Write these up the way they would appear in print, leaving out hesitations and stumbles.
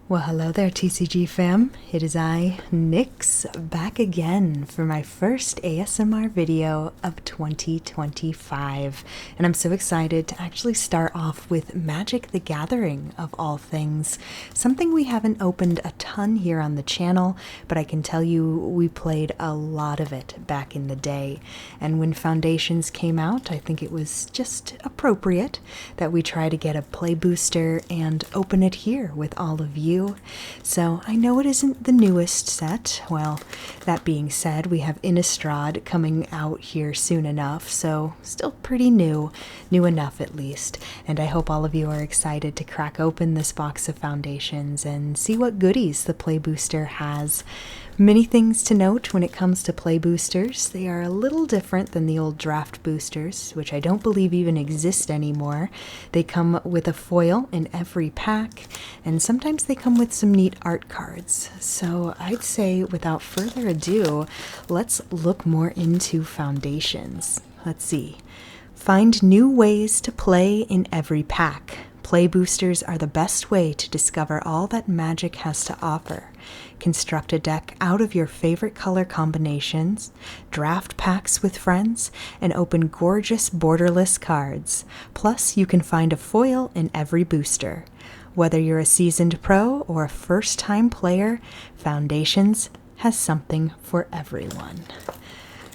Well, hello there, TCG fam. It is I, Nyx, back again for my first ASMR video of 2025. And I'm so excited to actually start off with Magic the Gathering, of all things. Something we haven't opened a ton here on the channel, but I can tell you we played a lot of it back in the day. And when Foundations came out, I think it was just appropriate that we try to get a play booster and open it here with all of you. So I know it isn't the newest set. Well, that being said, we have Innistrad coming out here soon enough, so still pretty new enough at least. And I hope all of you are excited to crack open this box of Foundations and see what goodies the play booster has. Many things to note when it comes to play boosters. They are a little different than the old draft boosters, which I don't believe even exist anymore. They come with a foil in every pack, and sometimes they come with some neat art cards. So I'd say without further ado, let's look more into Foundations. Let's see. Find new ways to play in every pack. Play boosters are the best way to discover all that Magic has to offer. Construct a deck out of your favorite color combinations, draft packs with friends, and open gorgeous borderless cards. Plus, you can find a foil in every booster. Whether you're a seasoned pro or a first-time player, Foundations has something for everyone.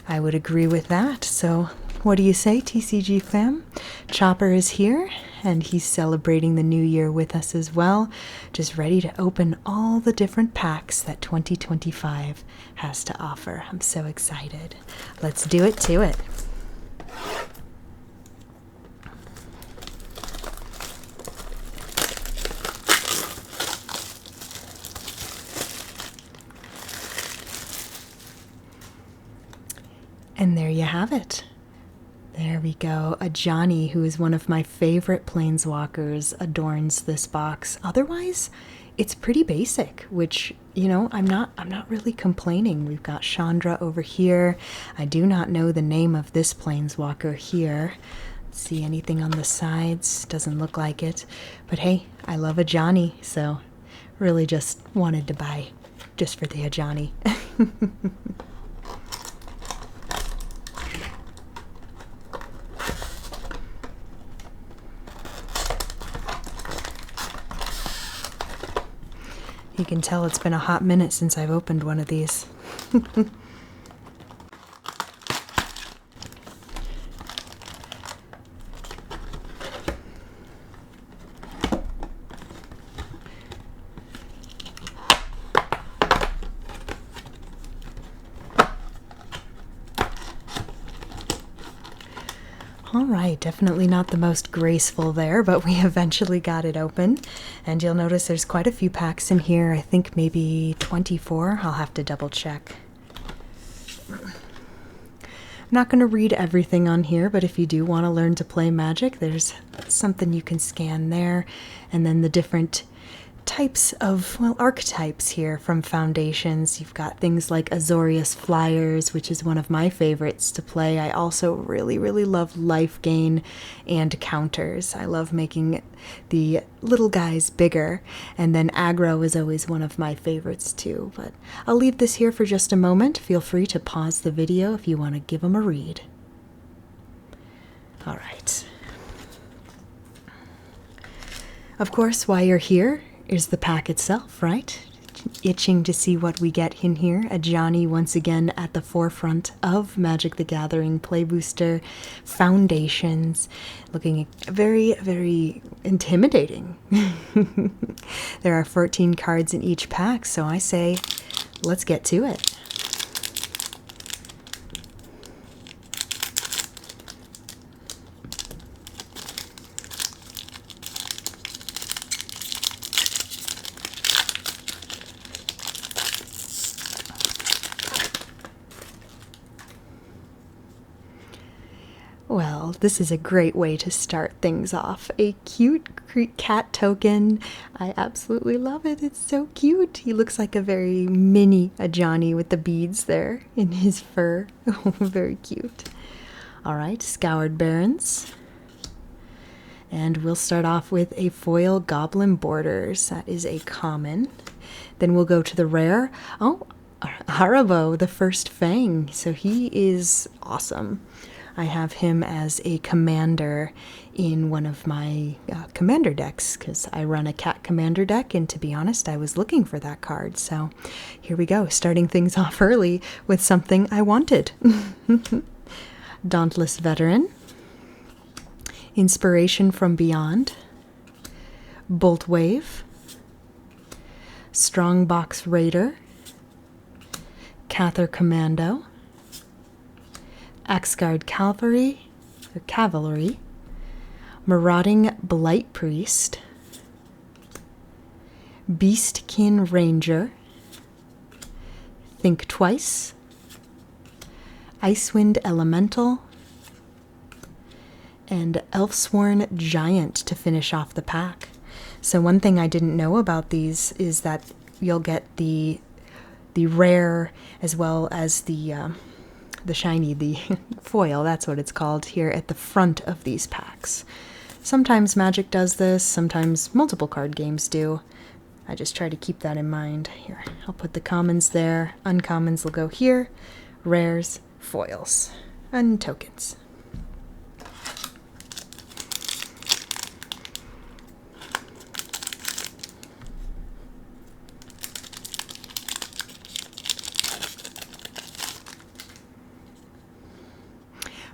I would agree with that, so what do you say, TCG fam? Chopper is here, and he's celebrating the new year with us as well, just ready to open all the different packs that 2025 has to offer. I'm so excited. Let's do it to it. And there you have it. There we go. A Johnny, who is one of my favorite Planeswalkers, adorns this box. Otherwise, it's pretty basic, which, you know, I'm not really complaining. We've got Chandra over here. I do not know the name of this Planeswalker here. See anything on the sides? Doesn't look like it. But hey, I love a Johnny, so really just wanted to buy just for the Johnny. You can tell it's been a hot minute since I've opened one of these. All right, definitely not the most graceful there, but we eventually got it open. And you'll notice there's quite a few packs in here. I think maybe 24. I'll have to double check. I'm not going to read everything on here, but if you do want to learn to play Magic, there's something you can scan there. And then the different types of, well, archetypes here from Foundations. You've got things like Azorius Flyers, which is one of my favorites to play. I also really love life gain and counters. I love making the little guys bigger, and then aggro is always one of my favorites too. But I'll leave this here for just a moment. Feel free to pause the video if you want to give them a read. All right. Of course, while you're here, is the pack itself, right? Itching to see what we get in here. A Johnny once again at the forefront of Magic the Gathering play booster Foundations, looking very intimidating. There are 14 cards in each pack, so I say let's get to it. Well, this is a great way to start things off. A cute cat token. I absolutely love it. It's so cute. He looks like a very mini Johnny with the beads there in his fur. Very cute. All right, Scoured Barrens. And we'll start off with a foil Goblin Borders. That is a common. Then we'll go to the rare. Oh, Haribo, the first Fang. So he is awesome. I have him as a commander in one of my commander decks because I run a cat commander deck, and to be honest, I was looking for that card. So here we go, starting things off early with something I wanted. Dauntless Veteran, Inspiration from Beyond, Bolt Wave, Strongbox Raider, Cather Commando, Axgard Cavalry, Marauding Blight Priest, Beastkin Ranger, Think Twice, Icewind Elemental, and Elfsworn Giant to finish off the pack. So one thing I didn't know about these is that you'll get the rare as well as the shiny, the foil, that's what it's called, here at the front of these packs. Sometimes Magic does this, sometimes multiple card games do. I just try to keep that in mind. Here, I'll put the commons there, uncommons will go here, rares, foils, and tokens.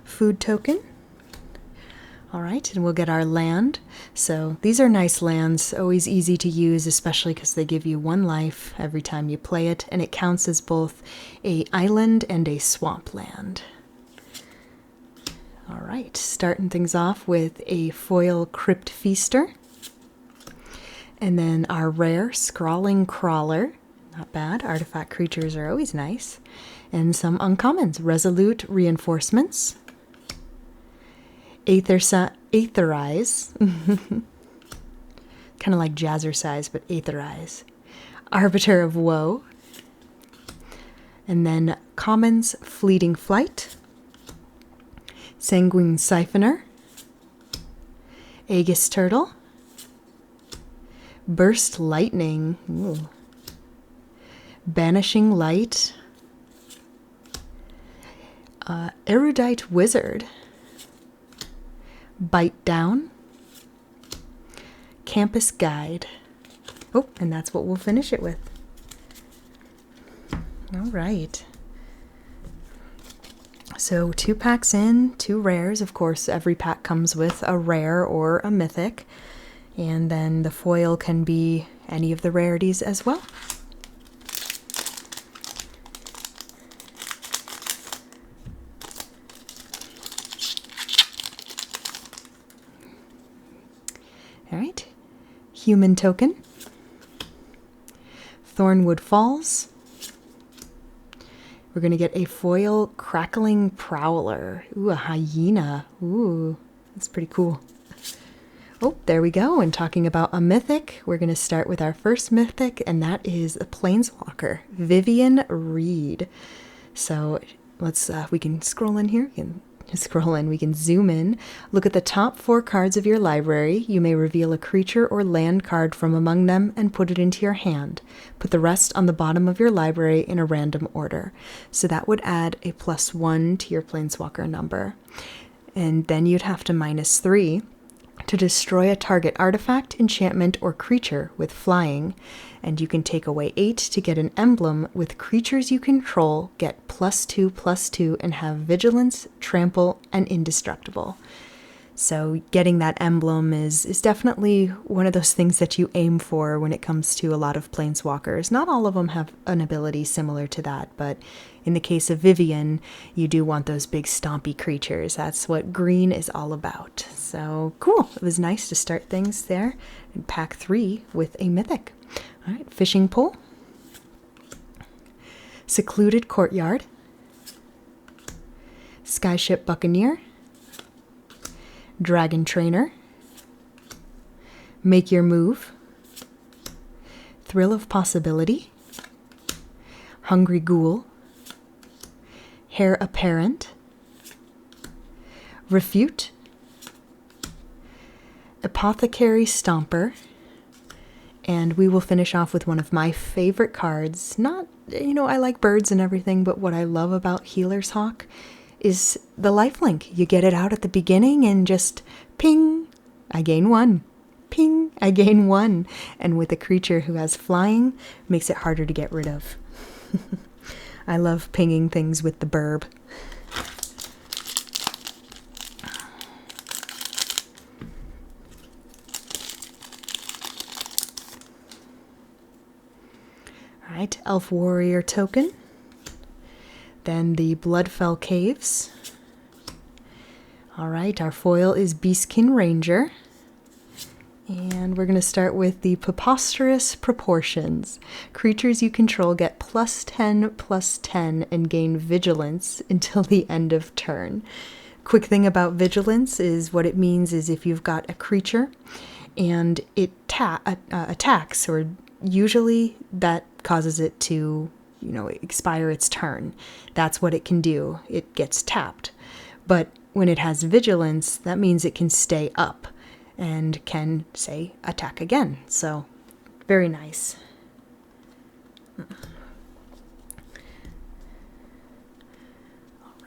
Food token. All right, and we'll get our land. So these are nice lands, always easy to use, especially because they give you 1 life every time you play it, and it counts as both a island and a swamp land. All right, starting things off with a foil Crypt Feaster, and then our rare Scrawling Crawler. Not bad, artifact creatures are always nice. And some uncommons, Resolute Reinforcements, Aetherize, kind of like Jazzercise, but Aetherize, Arbiter of Woe, and then commons, Fleeting Flight, Sanguine Siphoner, Aegis Turtle, Burst Lightning, ooh, Banishing Light, Erudite Wizard, Bite Down, Campus Guide. Oh, and that's what we'll finish it with. All right. So 2 packs in, 2 rares. Of course, every pack comes with a rare or a mythic. And then the foil can be any of the rarities as well. All right, Human Token, Thornwood Falls. We're going to get a foil Crackling Prowler. Ooh, a hyena. Ooh, that's pretty cool. Oh, there we go. And talking about a mythic, we're going to start with our first mythic, and that is a Planeswalker, Vivian Reed. So let's, we can scroll in here. We can zoom in, look at the top 4 cards of your library. You may reveal a creature or land card from among them and put it into your hand. Put the rest on the bottom of your library in a random order. So that would add a +1 to your Planeswalker number. And then you'd have to -3 to destroy a target artifact, enchantment, or creature with flying. And you can take away 8 to get an emblem with creatures you control, get +2/+2, and have vigilance, trample, and indestructible. So getting that emblem is definitely one of those things that you aim for when it comes to a lot of Planeswalkers. Not all of them have an ability similar to that, but in the case of Vivian, you do want those big stompy creatures. That's what green is all about. So cool. It was nice to start things there in pack 3 with a mythic. All right, Fishing Pole, Secluded Courtyard, Skyship Buccaneer, Dragon Trainer, Make Your Move, Thrill of Possibility, Hungry Ghoul, Heir Apparent, Refute, Apothecary Stomper. And we will finish off with one of my favorite cards. Not, I like birds and everything, but what I love about Healer's Hawk is the lifelink. You get it out at the beginning and just ping, I gain 1. Ping, I gain 1. And with a creature who has flying, makes it harder to get rid of. I love pinging things with the burb. Alright, Elf Warrior token. Then the Bloodfell Caves. Alright, our foil is Beastkin Ranger. And we're going to start with the Preposterous Proportions. Creatures you control get +10/+10 and gain Vigilance until the end of turn. Quick thing about Vigilance is what it means is if you've got a creature and it attacks, or usually that causes it to, expire its turn. That's what it can do. It gets tapped. But when it has Vigilance, that means it can stay up and can, say, attack again. So, very nice. All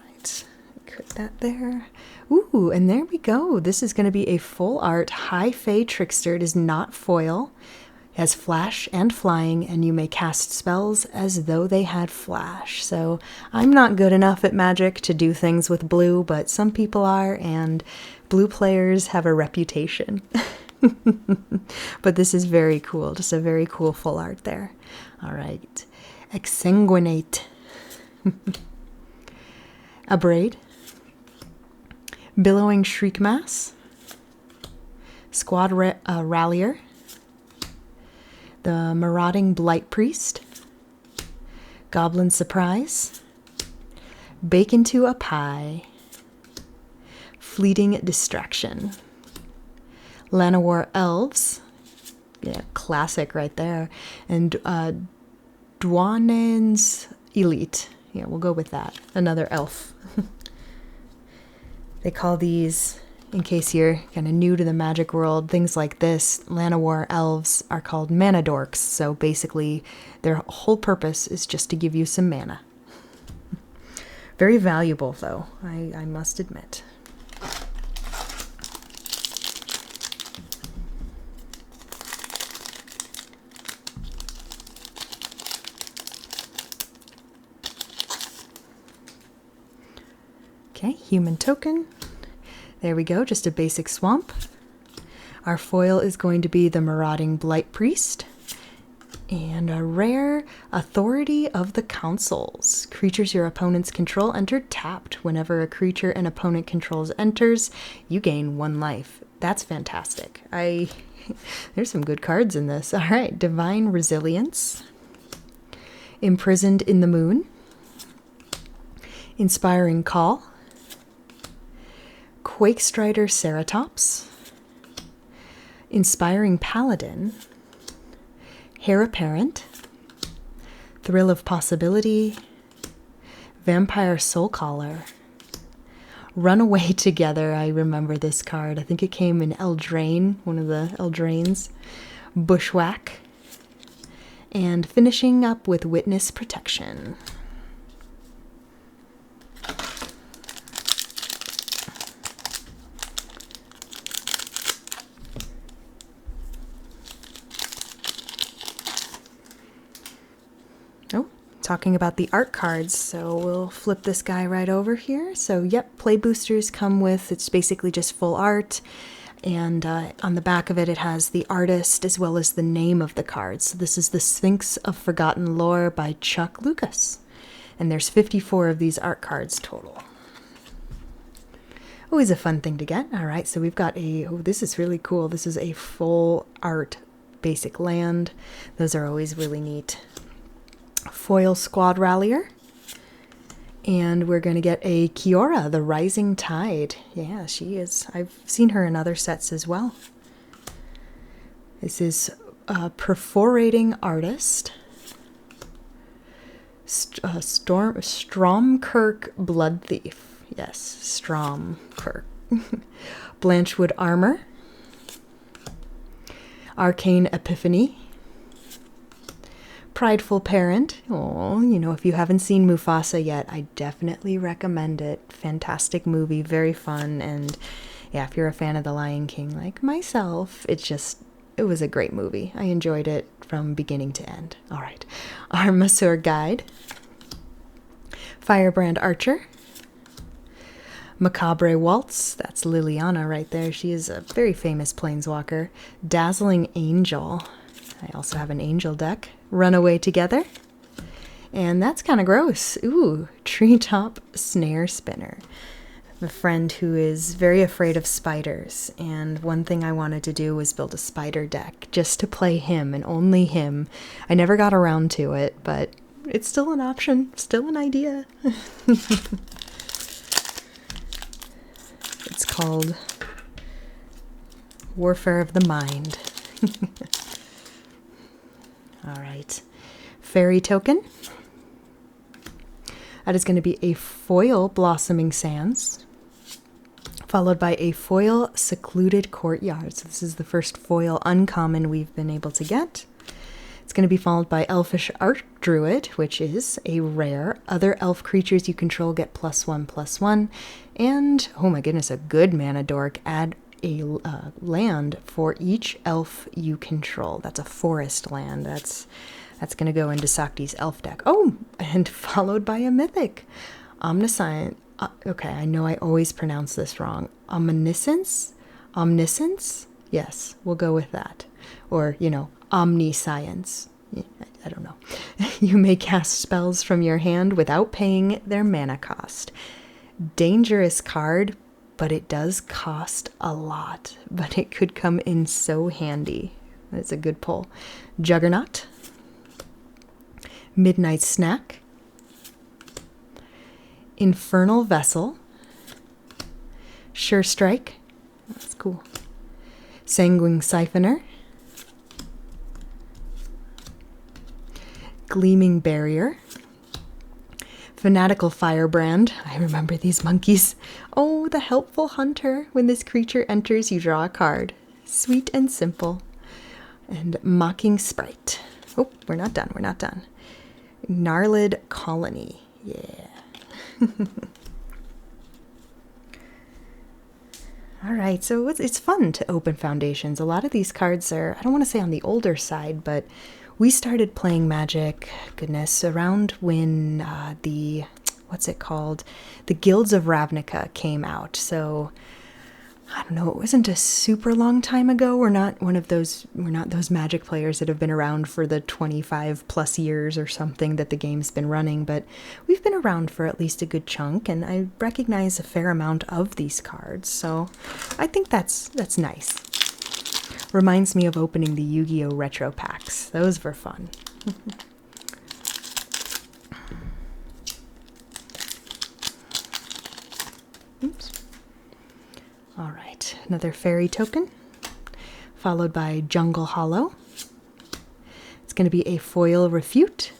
right, put that there. Ooh, and there we go. This is going to be a full art High Fae Trickster. It is not foil. It has flash and flying, and you may cast spells as though they had flash. So I'm not good enough at Magic to do things with blue, but some people are, and blue players have a reputation. But this is very cool. Just a very cool full art there. All right. Exsanguinate. Abrade. Billowing Shriekmass. Squad Rallier. The Marauding Blight Priest. Goblin Surprise. Bake into a Pie. Fleeting Distraction. Llanowar Elves. Yeah, classic right there. And Dwanen's Elite. Yeah, we'll go with that. Another elf. They call these, in case you're kind of new to the Magic world, things like this, Llanowar Elves are called mana dorks. So basically, their whole purpose is just to give you some mana. Very valuable, though, I must admit. Okay, human token. There we go, just a basic swamp. Our foil is going to be the Marauding Blight Priest. And a rare Authority of the Councils. Creatures your opponents control enter tapped. Whenever a creature an opponent controls enters, you gain 1 life. That's fantastic. There's some good cards in this. All right, Divine Resilience. Imprisoned in the Moon. Inspiring Call. Quakestrider Ceratops. Inspiring Paladin. Heir Apparent. Thrill of Possibility. Vampire Soulcaller. Runaway Together. I remember this card. I think it came in Eldraine, one of the Eldraines. Bushwhack. And finishing up with Witness Protection. Talking about the art cards, so we'll flip this guy right over here. So yep, play boosters come with, it's basically just full art, and on the back of it, it has the artist as well as the name of the card. So this is the Sphinx of Forgotten Lore by Chuck Lucas, and there's 54 of these art cards total. Always a fun thing to get. All right, so we've got this is really cool. This is a full art basic land. Those are always really neat. Foil Squad Rallier. And we're going to get a Kiora, the Rising Tide. Yeah, she is. I've seen her in other sets as well. This is a Perforating Artist. Stromkirk Blood Thief. Yes, Stromkirk. Blanchwood Armor. Arcane Epiphany. Prideful Parent. Oh, you know, if you haven't seen Mufasa yet, I definitely recommend it. Fantastic movie, very fun, and yeah, if you're a fan of The Lion King like myself, it was a great movie. I enjoyed it from beginning to end. All right. Armasaur Guide. Firebrand Archer. Macabre Waltz. That's Liliana right there. She is a very famous planeswalker. Dazzling Angel. I also have an angel deck. Runaway Together. And that's kind of gross. Ooh, Treetop Snare Spinner. A friend who is very afraid of spiders, and one thing I wanted to do was build a spider deck just to play him and only him. I never got around to it, but it's still an option, still an idea. It's called Warfare of the Mind. All right. Fairy Token. That is going to be a foil Blossoming Sands, followed by a foil Secluded Courtyard. So this is the first foil uncommon we've been able to get. It's going to be followed by Elfish Archdruid, which is a rare. Other elf creatures you control get +1/+1. And, oh my goodness, a good mana dork. Add a land for each elf you control. That's a forest land. That's going to go into Sakti's elf deck. Oh, and followed by a mythic. Omniscient. Okay, I know I always pronounce this wrong. Omniscience? Omniscience? Yes, we'll go with that. Or, you know, omniscience. I don't know. You may cast spells from your hand without paying their mana cost. Dangerous card, but it does cost a lot. But it could come in so handy. That's a good pull. Juggernaut. Midnight Snack. Infernal Vessel. Sure Strike. That's cool. Sanguine Siphoner. Gleaming Barrier. Fanatical Firebrand. I remember these monkeys. Oh, the Helpful Hunter. When this creature enters, you draw a card. Sweet and simple. And Mocking Sprite. Oh, we're not done. We're not done. Gnarled Colony. Yeah. All right, so it's fun to open Foundations. A lot of these cards are, I don't want to say on the older side, but we started playing Magic, goodness, around when what's it called? The Guilds of Ravnica came out. So I don't know, it wasn't a super long time ago. We're not those Magic players that have been around for the 25 plus years or something that the game's been running, but we've been around for at least a good chunk, and I recognize a fair amount of these cards, so I think that's nice. Reminds me of opening the Yu-Gi-Oh! Retro packs. Those were fun. Oops. All right, another fairy token, followed by Jungle Hollow. It's going to be a foil Refute.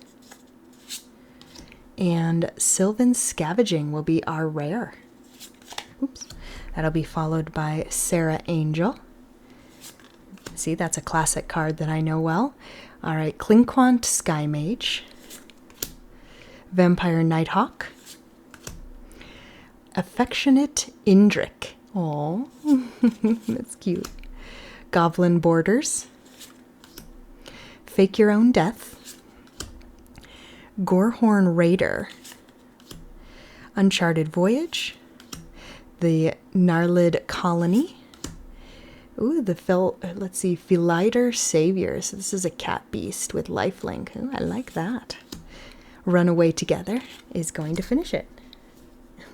And Sylvan Scavenging will be our rare. Oops. That'll be followed by Sarah Angel. See, that's a classic card that I know well. All right, Clinquant Sky Mage. Vampire Nighthawk. Affectionate Indrik. Oh, that's cute. Goblin Borders. Fake Your Own Death. Gorehorn Raider. Uncharted Voyage. The Gnarled Colony. Ooh, let's see, Philiter Savior. So this is a cat beast with lifelink. Ooh, I like that. Runaway Together is going to finish it.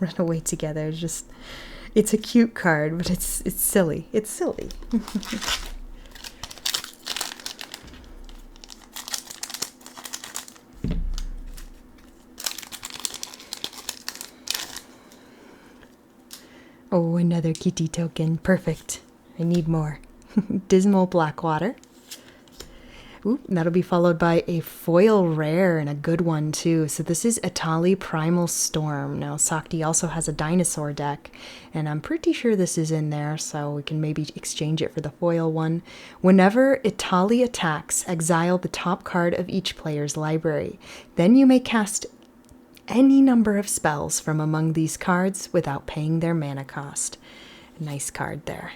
Runaway Together is just, it's a cute card, but it's silly. It's silly. Oh, another kitty token. Perfect. I need more. Dismal Blackwater. Ooh, that'll be followed by a foil rare, and a good one too. So this is Etali Primal Storm. Now Sakti also has a dinosaur deck, and I'm pretty sure this is in there, so we can maybe exchange it for the foil one. Whenever Etali attacks, exile the top card of each player's library. Then you may cast any number of spells from among these cards without paying their mana cost. Nice card there.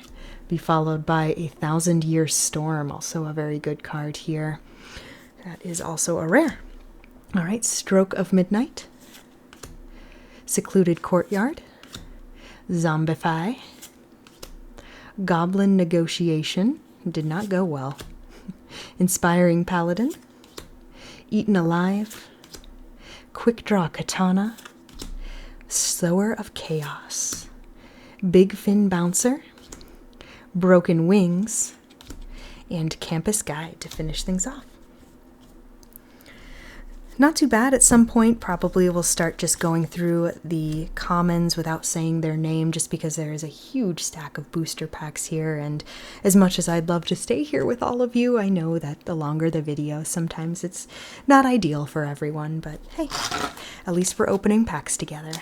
Be followed by a 1,000-Year Storm, also a very good card here. That is also a rare. All right, Stroke of Midnight, Secluded Courtyard, Zombify, Goblin Negotiation, did not go well, Inspiring Paladin, Eaten Alive, Quick Draw Katana, Sower of Chaos, Big Fin Bouncer, Broken Wings, and Campus Guide to finish things off. Not too bad. At some point, probably we'll start just going through the commons without saying their name, just because there is a huge stack of booster packs here, and as much as I'd love to stay here with all of you, I know that the longer the video, sometimes it's not ideal for everyone, but hey, at least we're opening packs together.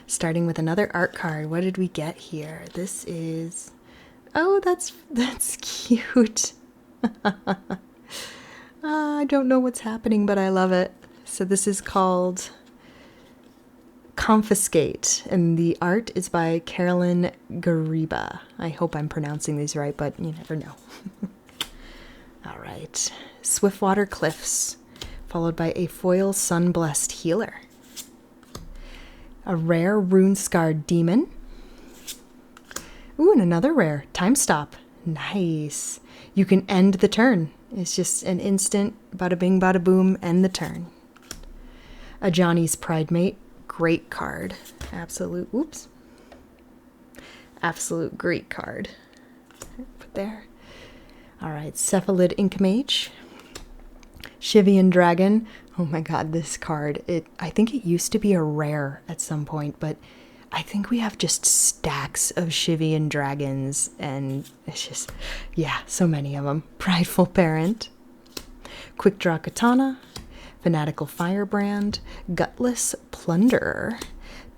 Starting with another art card. What did we get here? This is... Oh, that's cute. I don't know what's happening, but I love it. So this is called Confiscate, and the art is by Carolyn Gariba. I hope I'm pronouncing these right, but you never know. All right. Swiftwater Cliffs, followed by a foil Sun-Blessed Healer. A rare Rune-Scarred Demon. Ooh, and another rare, Time Stop. Nice. You can end the turn. It's just an instant, bada bing, bada boom, end the turn. A Johnny's Pridemate. Great card. Absolute great card. Put there. All right, Cephalid Inkmage. Shivian Dragon. Oh my god, this card. I think it used to be a rare at some point, but I think we have just stacks of Shivian Dragons, and it's just, yeah, so many of them. Prideful Parent. Quick Draw Katana. Fanatical Firebrand. Gutless Plunderer.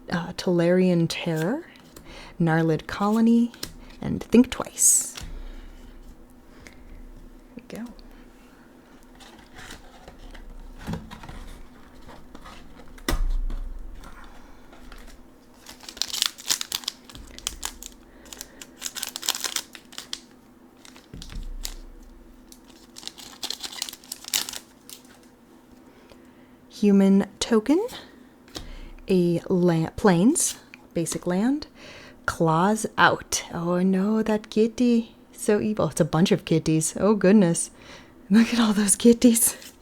Tolarian Terror. Gnarlid Colony. And Think Twice. There we go. Human Token, a plains, basic land, Claws Out. Oh no, that kitty, so evil. It's a bunch of kitties. Oh goodness, look at all those kitties.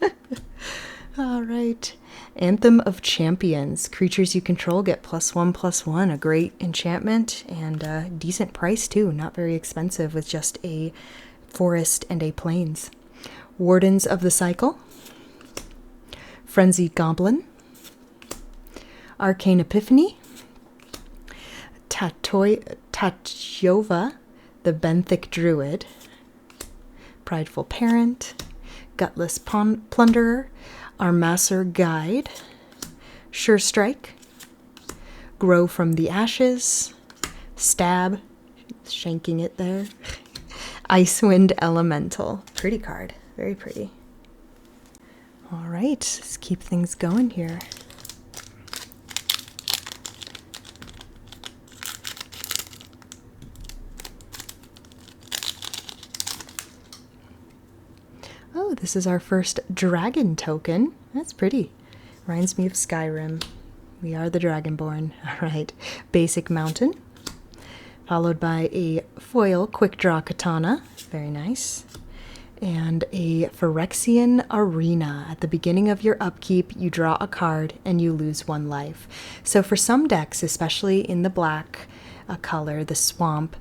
All right, Anthem of Champions. Creatures you control get +1/+1. A great enchantment, and a decent price too. Not very expensive, with just a forest and a plains. Wardens of the Cycle. Frenzied Goblin, Arcane Epiphany, Tatjova, the Benthic Druid, Prideful Parent, Gutless Plunderer, Armaser Guide, Sure Strike, Grow from the Ashes, Stab, shanking it there, Icewind Elemental. Pretty card, very pretty. All right, let's keep things going here. Oh, this is our first dragon token. That's pretty. Reminds me of Skyrim. We are the Dragonborn. All right, Basic Mountain, followed by a foil Quick Draw Katana. Very nice. And a Phyrexian Arena. At the beginning of your upkeep, you draw a card and you lose 1 life. So for some decks, especially in the black color, the swamp,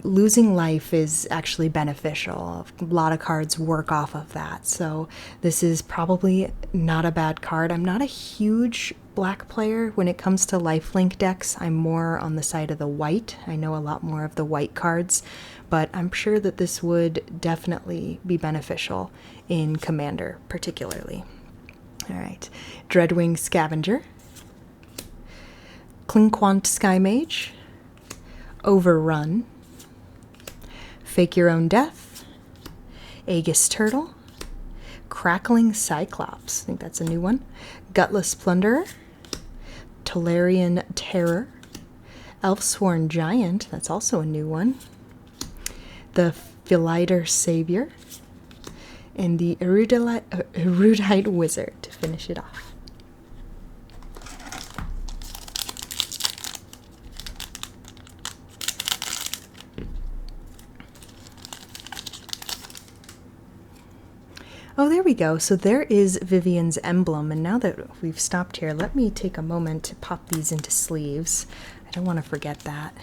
losing life is actually beneficial. A lot of cards work off of that. So this is probably not a bad card. I'm not a huge black player. When it comes to lifelink decks, I'm more on the side of the white. I know a lot more of the white cards, but I'm sure that this would definitely be beneficial in Commander particularly. All right, Dreadwing Scavenger, Clinquant Sky Mage, Overrun, Fake Your Own Death, Aegis Turtle, Crackling Cyclops, I think that's a new one, Gutless Plunderer, Tolarian Terror, Elfsworn Giant, that's also a new one, the Philiter Savior, and the Erudite Wizard to finish it off. Oh, there we go. So there is Vivian's emblem. And now that we've stopped here, let me take a moment to pop these into sleeves. I don't want to forget that.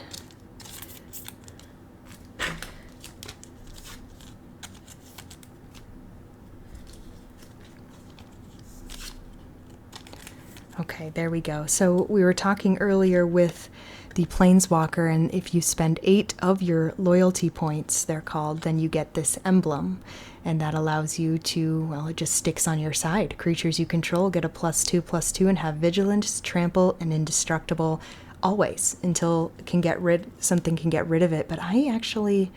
Okay, there we go. So we were talking earlier with the Planeswalker, and if you spend 8 of your loyalty points, they're called, then you get this emblem. And that allows you to, well, it just sticks on your side. Creatures you control get a +2/+2 and have vigilance, trample, and indestructible always until something can get rid of it. But I actually,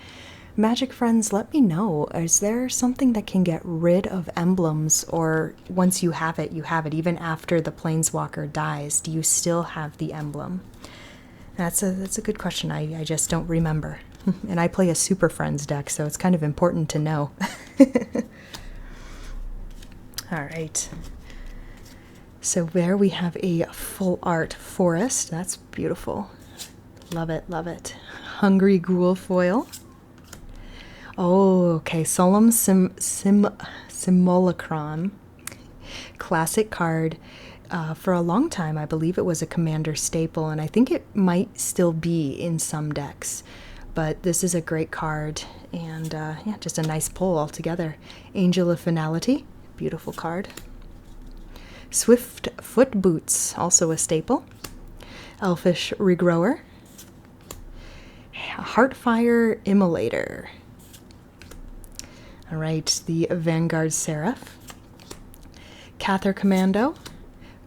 Magic friends, let me know. Is there something that can get rid of emblems, or once you have it, even after the Planeswalker dies? Do you still have the emblem? That's a good question. I just don't remember. And I play a Super Friends deck, so it's kind of important to know. All right. So there we have a full art forest. That's beautiful. Love it, love it. Hungry Ghoul foil. Oh, okay. Solemn Simulacron. Classic card. For a long time, I believe it was a Commander staple, and I think it might still be in some decks. But this is a great card, and yeah, just a nice pull altogether. Angel of Finality, beautiful card. Swift Foot Boots, also a staple. Elfish Regrower. Heartfire Immolator. All right, the Vanguard Seraph. Cather Commando.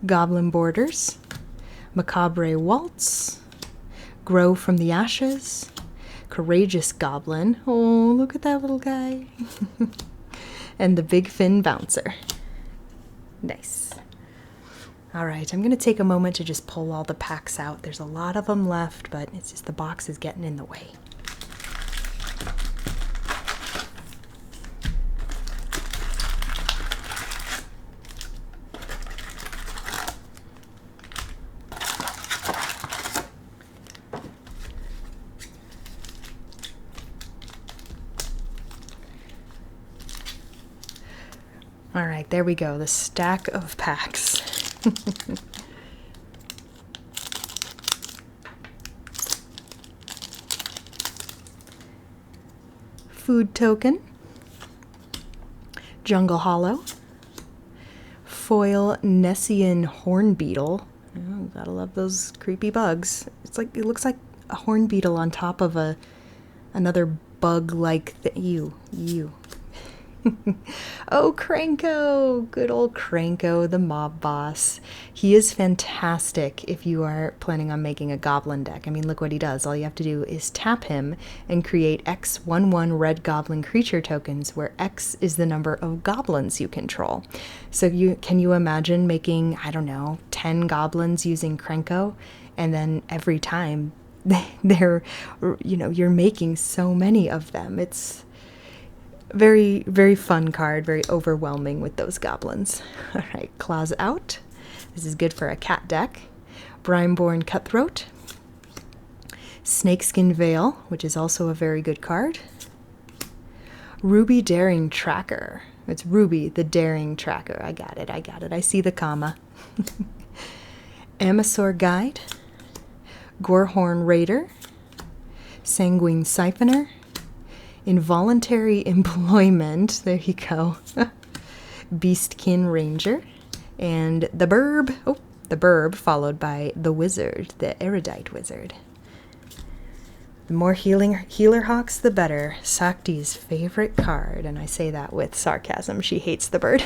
Goblin Borders. Macabre Waltz. Grow from the Ashes. Courageous Goblin. Oh, look at that little guy. And the Big Fin Bouncer. Nice. All right, I'm going to take a moment to just pull all the packs out. There's a lot of them left, but it's just the box is getting in the way. All right, there we go, the stack of packs. Food Token, Jungle Hollow, Foil Nessian Horn Beetle. Oh, gotta love those creepy bugs. It looks like a horn beetle on top of another bug-like you. Oh, Cranko! Good old Cranko, the mob boss. He is fantastic if you are planning on making a goblin deck. I mean, look what he does. All you have to do is tap him and create X11 red goblin creature tokens, where X is the number of goblins you control. So can you imagine making, I don't know, 10 goblins using Cranko, and then every time you're making so many of them. It's very, very fun card, very overwhelming with those goblins. All right, Claws Out. This is good for a cat deck. Brineborn Cutthroat. Snakeskin Veil, which is also a very good card. Ruby Daring Tracker. It's Ruby, the Daring Tracker. I got it. I see the comma. Amasaur Guide. Gorehorn Raider. Sanguine Siphoner. Involuntary Employment, there you go. Beastkin Ranger, and the Burb, the burb followed by the wizard, the erudite wizard. The more healer hawks, the better. Sakti's favorite card, and I say that with sarcasm. She hates the bird.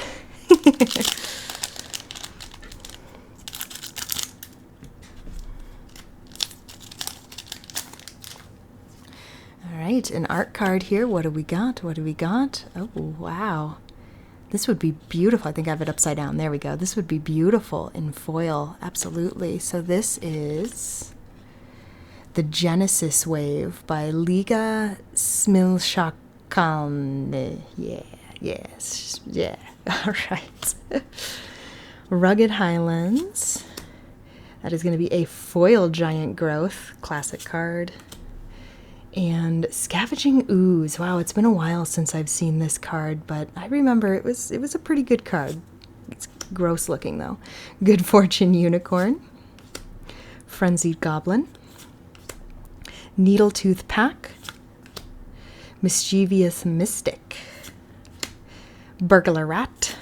All right, an art card here. What do we got? What do we got? Oh, wow. This would be beautiful. I think I have it upside down. There we go. This would be beautiful in foil. Absolutely. So this is the Genesis Wave by Liga Smilshakan. Yeah, yes, yeah. All right. Rugged Highlands. That is going to be a foil giant growth. Classic card. And Scavenging Ooze. Wow, it's been a while since I've seen this card, but I remember it was a pretty good card. It's gross looking though. Good Fortune Unicorn. Frenzied Goblin. Needletooth Pack. Mischievous Mystic. Burglar Rat.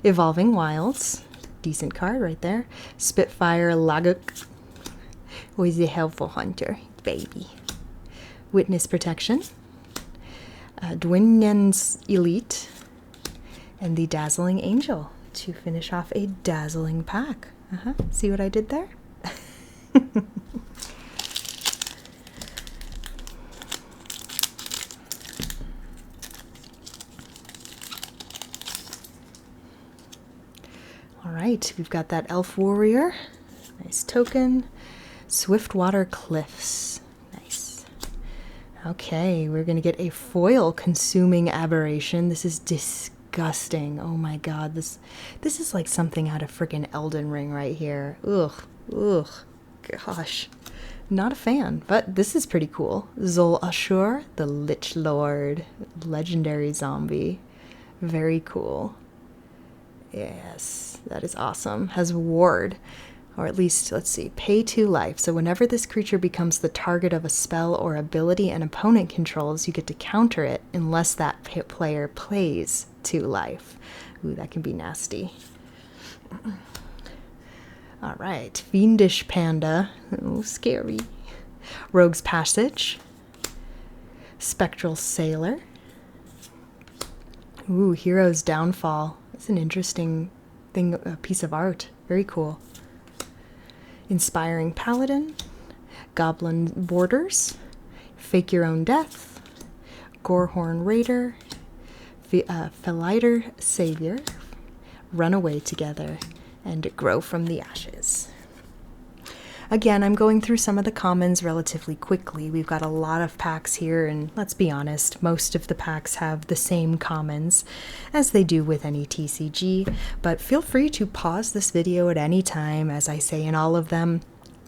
Evolving Wilds. Decent card right there. Spitfire Laguk. Always a helpful hunter, baby. Witness Protection, Dwynen's Elite, and the Dazzling Angel to finish off a dazzling pack. See what I did there? All right, we've got that Elf Warrior. Nice token. Swiftwater Cliffs. Okay, we're going to get a foil Consuming Aberration. This is disgusting. Oh my god, this is like something out of freaking Elden Ring right here. Ugh, gosh. Not a fan, but this is pretty cool. Zol Ashur, the Lich Lord. Legendary zombie. Very cool. Yes, that is awesome. Has Ward. Or at least, let's see, pay 2 life. So whenever this creature becomes the target of a spell or ability an opponent controls, you get to counter it unless that player plays 2 life. Ooh, that can be nasty. All right, Fiendish Panda. Oh, scary. Rogue's Passage. Spectral Sailor. Ooh, Hero's Downfall. That's an interesting thing, a piece of art. Very cool. Inspiring Paladin, Goblin Borders, Fake Your Own Death, Gorehorn Raider, Feliter Savior, Runaway Together, and Grow from the Ashes. Again, I'm going through some of the commons relatively quickly. We've got a lot of packs here, and let's be honest, most of the packs have the same commons as they do with any TCG, but feel free to pause this video at any time. As I say in all of them,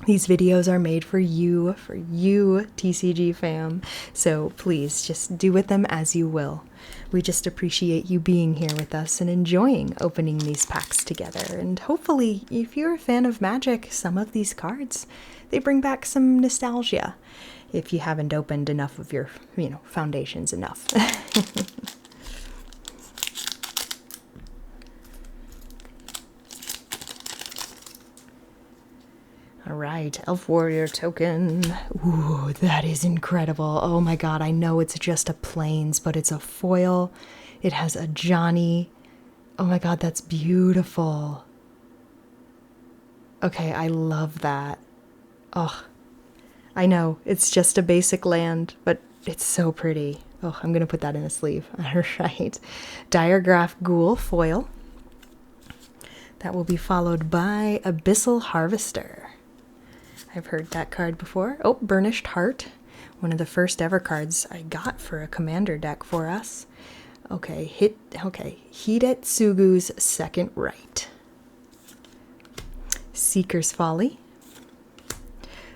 these videos are made for you, TCG fam, so please just do with them as you will. We just appreciate you being here with us and enjoying opening these packs together. And hopefully, if you're a fan of Magic, some of these cards, they bring back some nostalgia if you haven't opened enough of your, foundations enough. All right, Elf Warrior token. Ooh, that is incredible. Oh my god, I know it's just a plains, but it's a foil. It has a Johnny. Oh my god, that's beautiful. Okay, I love that. Oh, I know, it's just a basic land, but it's so pretty. Oh, I'm going to put that in a sleeve. All right. Diregraph Ghoul foil. That will be followed by Abyssal Harvester. I've heard that card before. Oh, Burnished Heart. One of the first ever cards I got for a commander deck for us. Okay, Hidetsugu's Second Right. Seeker's Folly.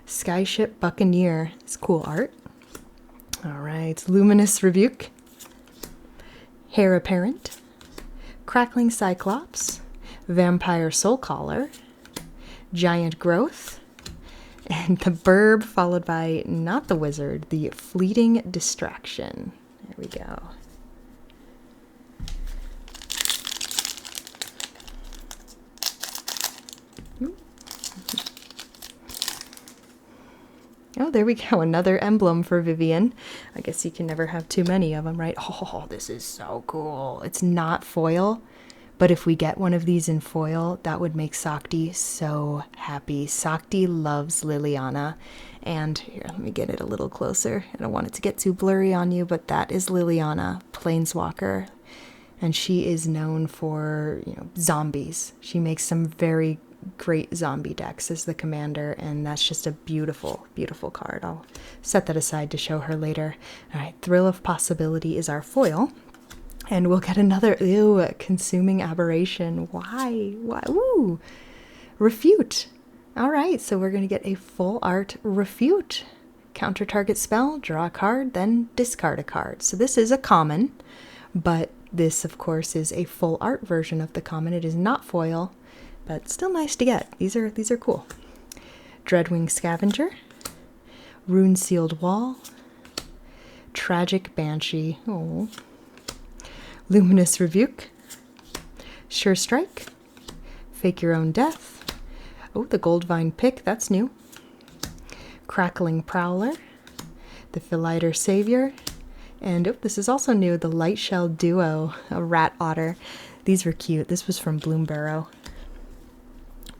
Skyship Buccaneer. It's cool art. All right, Luminous Rebuke. Heir Apparent. Crackling Cyclops. Vampire Soulcaller. Giant Growth. And the Burb, followed by, not the Wizard, the Fleeting Distraction. There we go. Oh, there we go. Another emblem for Vivian. I guess you can never have too many of them, right? Oh, this is so cool. It's not foil, but if we get one of these in foil, that would make Sakti so happy. Sakti loves Liliana. And here, let me get it a little closer. I don't want it to get too blurry on you, but that is Liliana, Planeswalker. And she is known for, zombies. She makes some very great zombie decks as the commander, and that's just a beautiful, beautiful card. I'll set that aside to show her later. All right, Thrill of Possibility is our foil. And we'll get another, Consuming Aberration. Why? Ooh, Refute. All right, so we're going to get a full art Refute. Counter target spell, draw a card, then discard a card. So this is a common, but this, of course, is a full art version of the common. It is not foil, but still nice to get. These are cool. Dreadwing Scavenger, Rune Sealed Wall, Tragic Banshee, Luminous Rebuke, Sure Strike, Fake Your Own Death, the Goldvine Pick, that's new, Crackling Prowler, the Philiter Savior, and this is also new, the Lightshell Duo, a Rat Otter. These were cute. This was from Bloomburrow.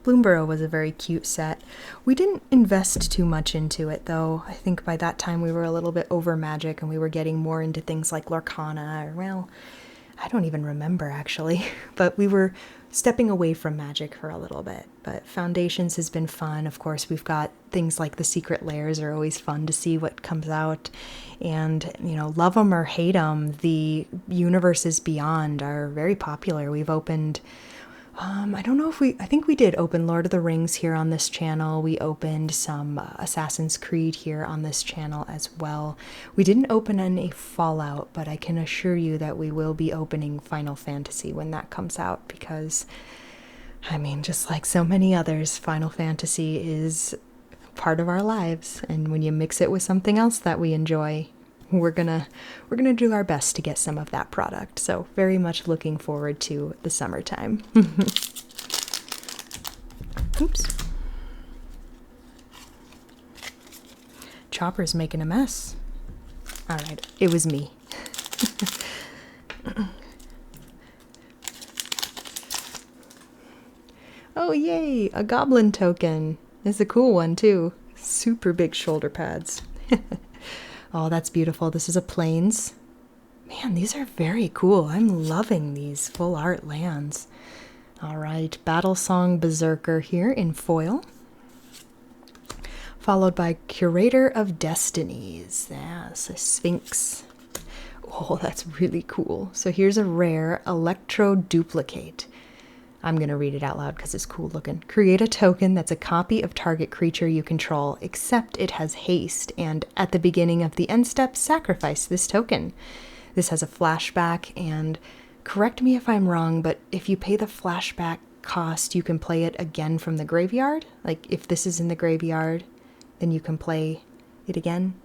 Bloomburrow was a very cute set. We didn't invest too much into it, though. I think by that time we were a little bit over Magic, and we were getting more into things like Lorcana, or, I don't even remember, actually. But we were stepping away from Magic for a little bit. But Foundations has been fun. Of course, we've got things like the Secret Lairs are always fun to see what comes out. And, love them or hate them, the Universes Beyond are very popular. We've opened... I don't know if I think we did open Lord of the Rings here on this channel. We opened some Assassin's Creed here on this channel as well. We didn't open any Fallout, but I can assure you that we will be opening Final Fantasy when that comes out because, just like so many others, Final Fantasy is part of our lives. And when you mix it with something else that we enjoy, we're gonna do our best to get some of that product. So very much looking forward to the summertime. Oops. Chopper's making a mess. All right, it was me. Oh, yay, a goblin token. It's a cool one too. Super big shoulder pads. Oh, that's beautiful. This is a Plains. Man, these are very cool. I'm loving these full art lands. All right, Battle Song Berserker here in foil. Followed by Curator of Destinies. Yes, a Sphinx. Oh, that's really cool. So here's a rare Electro Duplicate. I'm going to read it out loud because it's cool looking. Create a token that's a copy of target creature you control, except it has haste, and at the beginning of the end step, sacrifice this token. This has a flashback, and correct me if I'm wrong, but if you pay the flashback cost, you can play it again from the graveyard. Like, if this is in the graveyard, then you can play it again.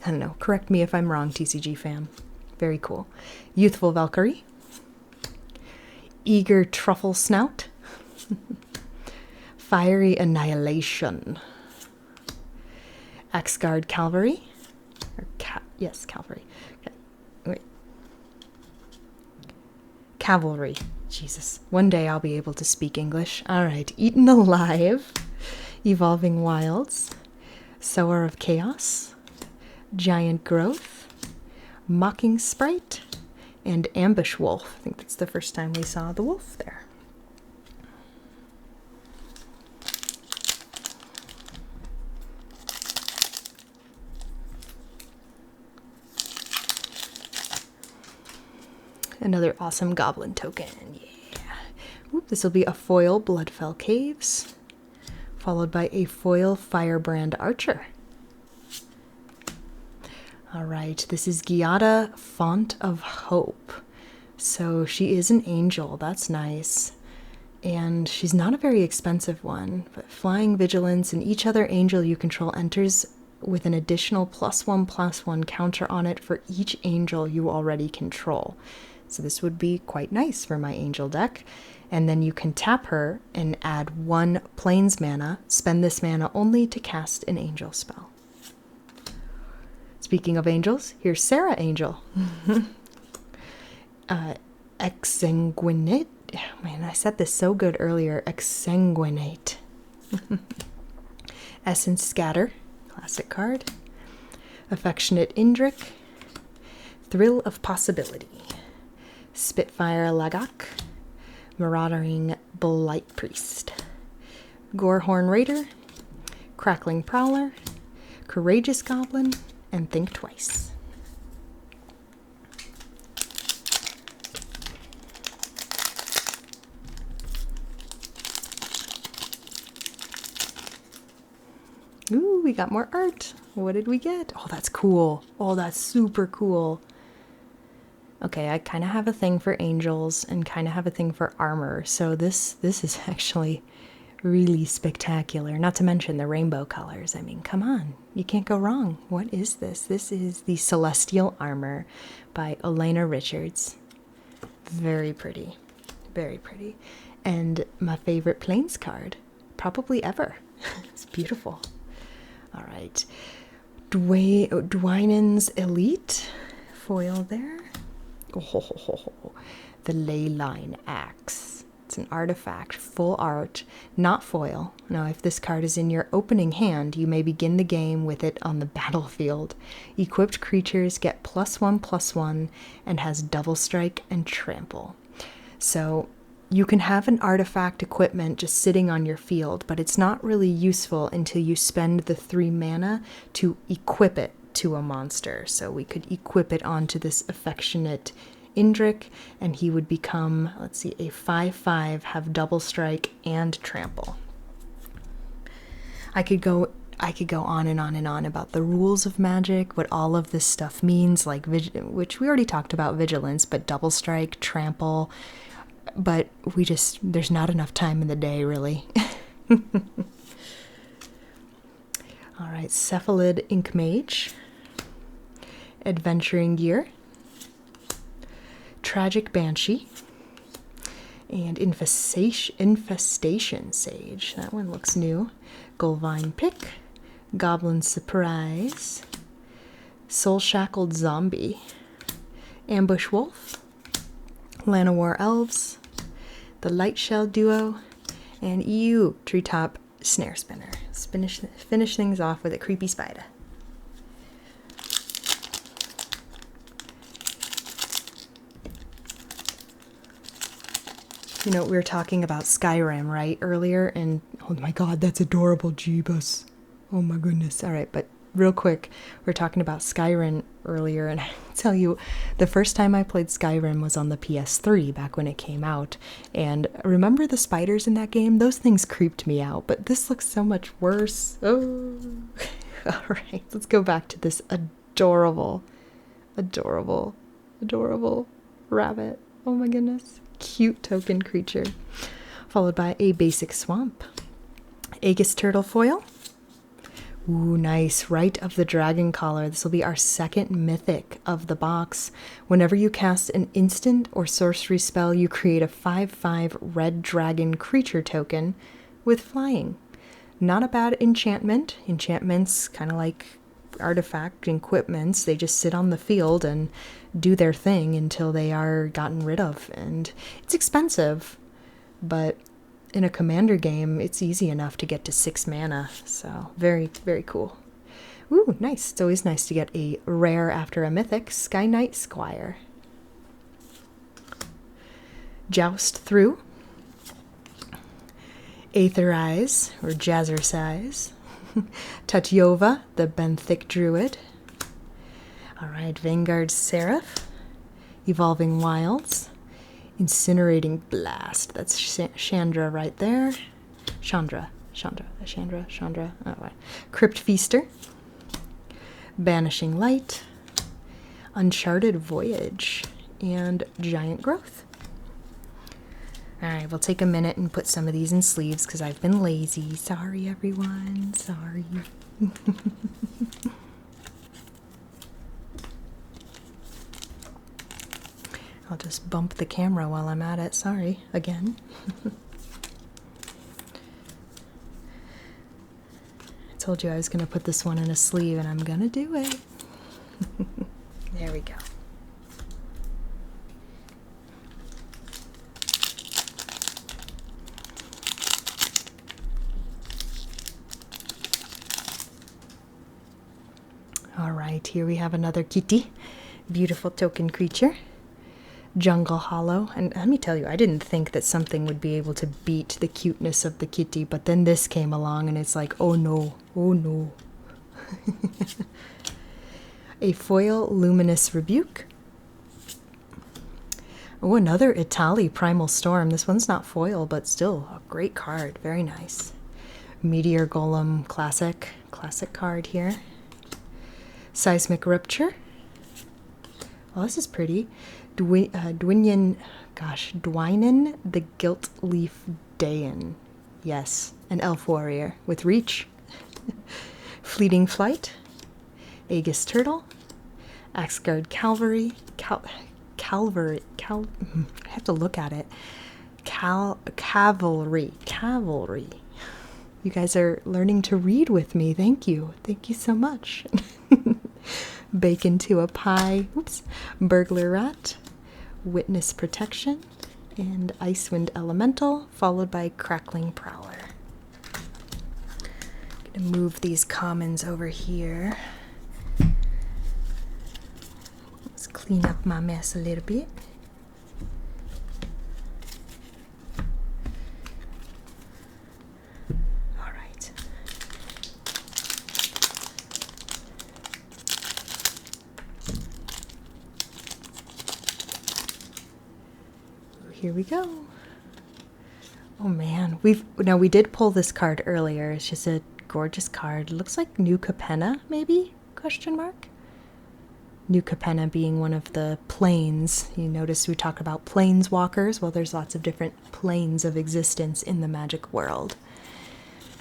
I don't know. Correct me if I'm wrong, TCG fam. Very cool. Youthful Valkyrie. Eager Truffle Snout. Fiery Annihilation. Axguard Cavalry. Yes, Cavalry. Okay. Wait. Cavalry. Jesus. One day I'll be able to speak English. All right. Eaten Alive. Evolving Wilds. Sower of Chaos. Giant Growth. Mocking Sprite. And Ambush Wolf. I think that's the first time we saw the wolf there. Another awesome goblin token. Yeah. Oop, this will be a foil Bloodfell Caves, followed by a foil Firebrand Archer. All right, this is Giada, Font of Hope. So she is an angel, that's nice. And she's not a very expensive one, but Flying Vigilance, and each other angel you control enters with an additional +1/+1 counter on it for each angel you already control. So this would be quite nice for my angel deck. And then you can tap her and add 1 Plains mana, spend this mana only to cast an angel spell. Speaking of angels, here's Sarah Angel. Exsanguinate. Man, I said this so good earlier. Exsanguinate. Essence Scatter. Classic card. Affectionate Indrik. Thrill of Possibility. Spitfire Lagak. Marauding Blight Priest. Gorehorn Raider. Crackling Prowler. Courageous Goblin. And Think Twice. Ooh, we got more art. What did we get? Oh, that's cool. Oh, that's super cool. Okay, I kind of have a thing for angels and kind of have a thing for armor. So this is actually really spectacular. Not to mention the rainbow colors. I mean, come on. You can't go wrong. What is this? This is the Celestial Armor by Elena Richards. Very pretty. Very pretty. And my favorite Plains card. Probably ever. It's beautiful. All right. Dwynen's Elite. Foil there. Oh, the Leyline Axe. It's an artifact, full art, not foil. Now, if this card is in your opening hand, you may begin the game with it on the battlefield. Equipped creatures get +1/+1 and has double strike and trample. So you can have an artifact equipment just sitting on your field, but it's not really useful until you spend the 3 mana to equip it to a monster. So we could equip it onto this Affectionate Indrik, and he would become, let's see, a 5/5, have double strike and trample. I could go on and on and on about the rules of Magic, what all of this stuff means, like which we already talked about, vigilance, but double strike, trample, but there's not enough time in the day, really. All right, Cephalid Ink Mage, Adventuring Gear, Tragic Banshee, and Infestation Sage. That one looks new. Golvine Pick, Goblin Surprise, Soul Shackled Zombie, Ambush Wolf, Llanowar Elves, the Lightshell Duo, and EU Treetop Snare Spinner. Let's finish things off with a Creepy Spider. You know, we were talking about Skyrim, right, earlier, and oh my god, that's adorable, Jeebus. Oh my goodness. All right, but real quick, we were talking about Skyrim earlier, and I tell you, the first time I played Skyrim was on the PS3 back when it came out, and remember the spiders in that game? Those things creeped me out, but this looks so much worse. Oh. All right, let's go back to this adorable rabbit. Oh my goodness. Cute token creature, followed by a basic swamp. Aegis Turtle Foil. Ooh, nice. Rite of the Dragon Collar. This will be our second mythic of the box. Whenever you cast an instant or sorcery spell, you create a 5/5 red dragon creature token with flying. Not a bad enchantment. Enchantments, kind of like artifact equipments, they just sit on the field and do their thing until they are gotten rid of. And it's expensive, but in a commander game, it's easy enough to get to 6 mana. So very, very cool. Ooh, nice. It's always nice to get a rare after a mythic. Sky Knight Squire. Joust Through. Aetherize, or Jazzercise. Tatyova, the Benthic Druid. Alright, Vanguard Seraph. Evolving Wilds. Incinerating Blast. That's Chandra right there. Chandra. Oh, right. Crypt Feaster. Banishing Light. Uncharted Voyage. And Giant Growth. Alright, we'll take a minute and put some of these in sleeves because I've been lazy. Sorry, everyone. Sorry. I'll just bump the camera while I'm at it. Sorry, again. I told you I was going to put this one in a sleeve, and I'm going to do it. There we go. All right, here we have another kitty. Beautiful token creature. Jungle Hollow. And let me tell you, I didn't think that something would be able to beat the cuteness of the kitty, but then this came along and it's like, oh no, oh no. A foil Luminous Rebuke. Oh, another Itali Primal Storm. This one's not foil, but still a great card. Very nice. Meteor Golem Classic. Classic card here. Seismic Rupture. Oh, this is pretty. Dwynen the Gilt Leaf Dayan. Yes, an elf warrior with reach. Fleeting Flight. Aegis Turtle. Axgard Cavalry. I have to look at it. Cavalry. You guys are learning to read with me. Thank you. Thank you so much. Bacon to a Pie. Oops. Burglar Rat. Witness Protection. And Icewind Elemental, followed by Crackling Prowler. Gonna move these commons over here. Let's clean up my mess a little bit. All right. Here we go. Oh man, we did pull this card earlier. It's just a gorgeous card. Looks like New Capenna, maybe? Question mark. New Capenna being one of the planes. You notice we talk about planeswalkers. Well, there's lots of different planes of existence in the magic world.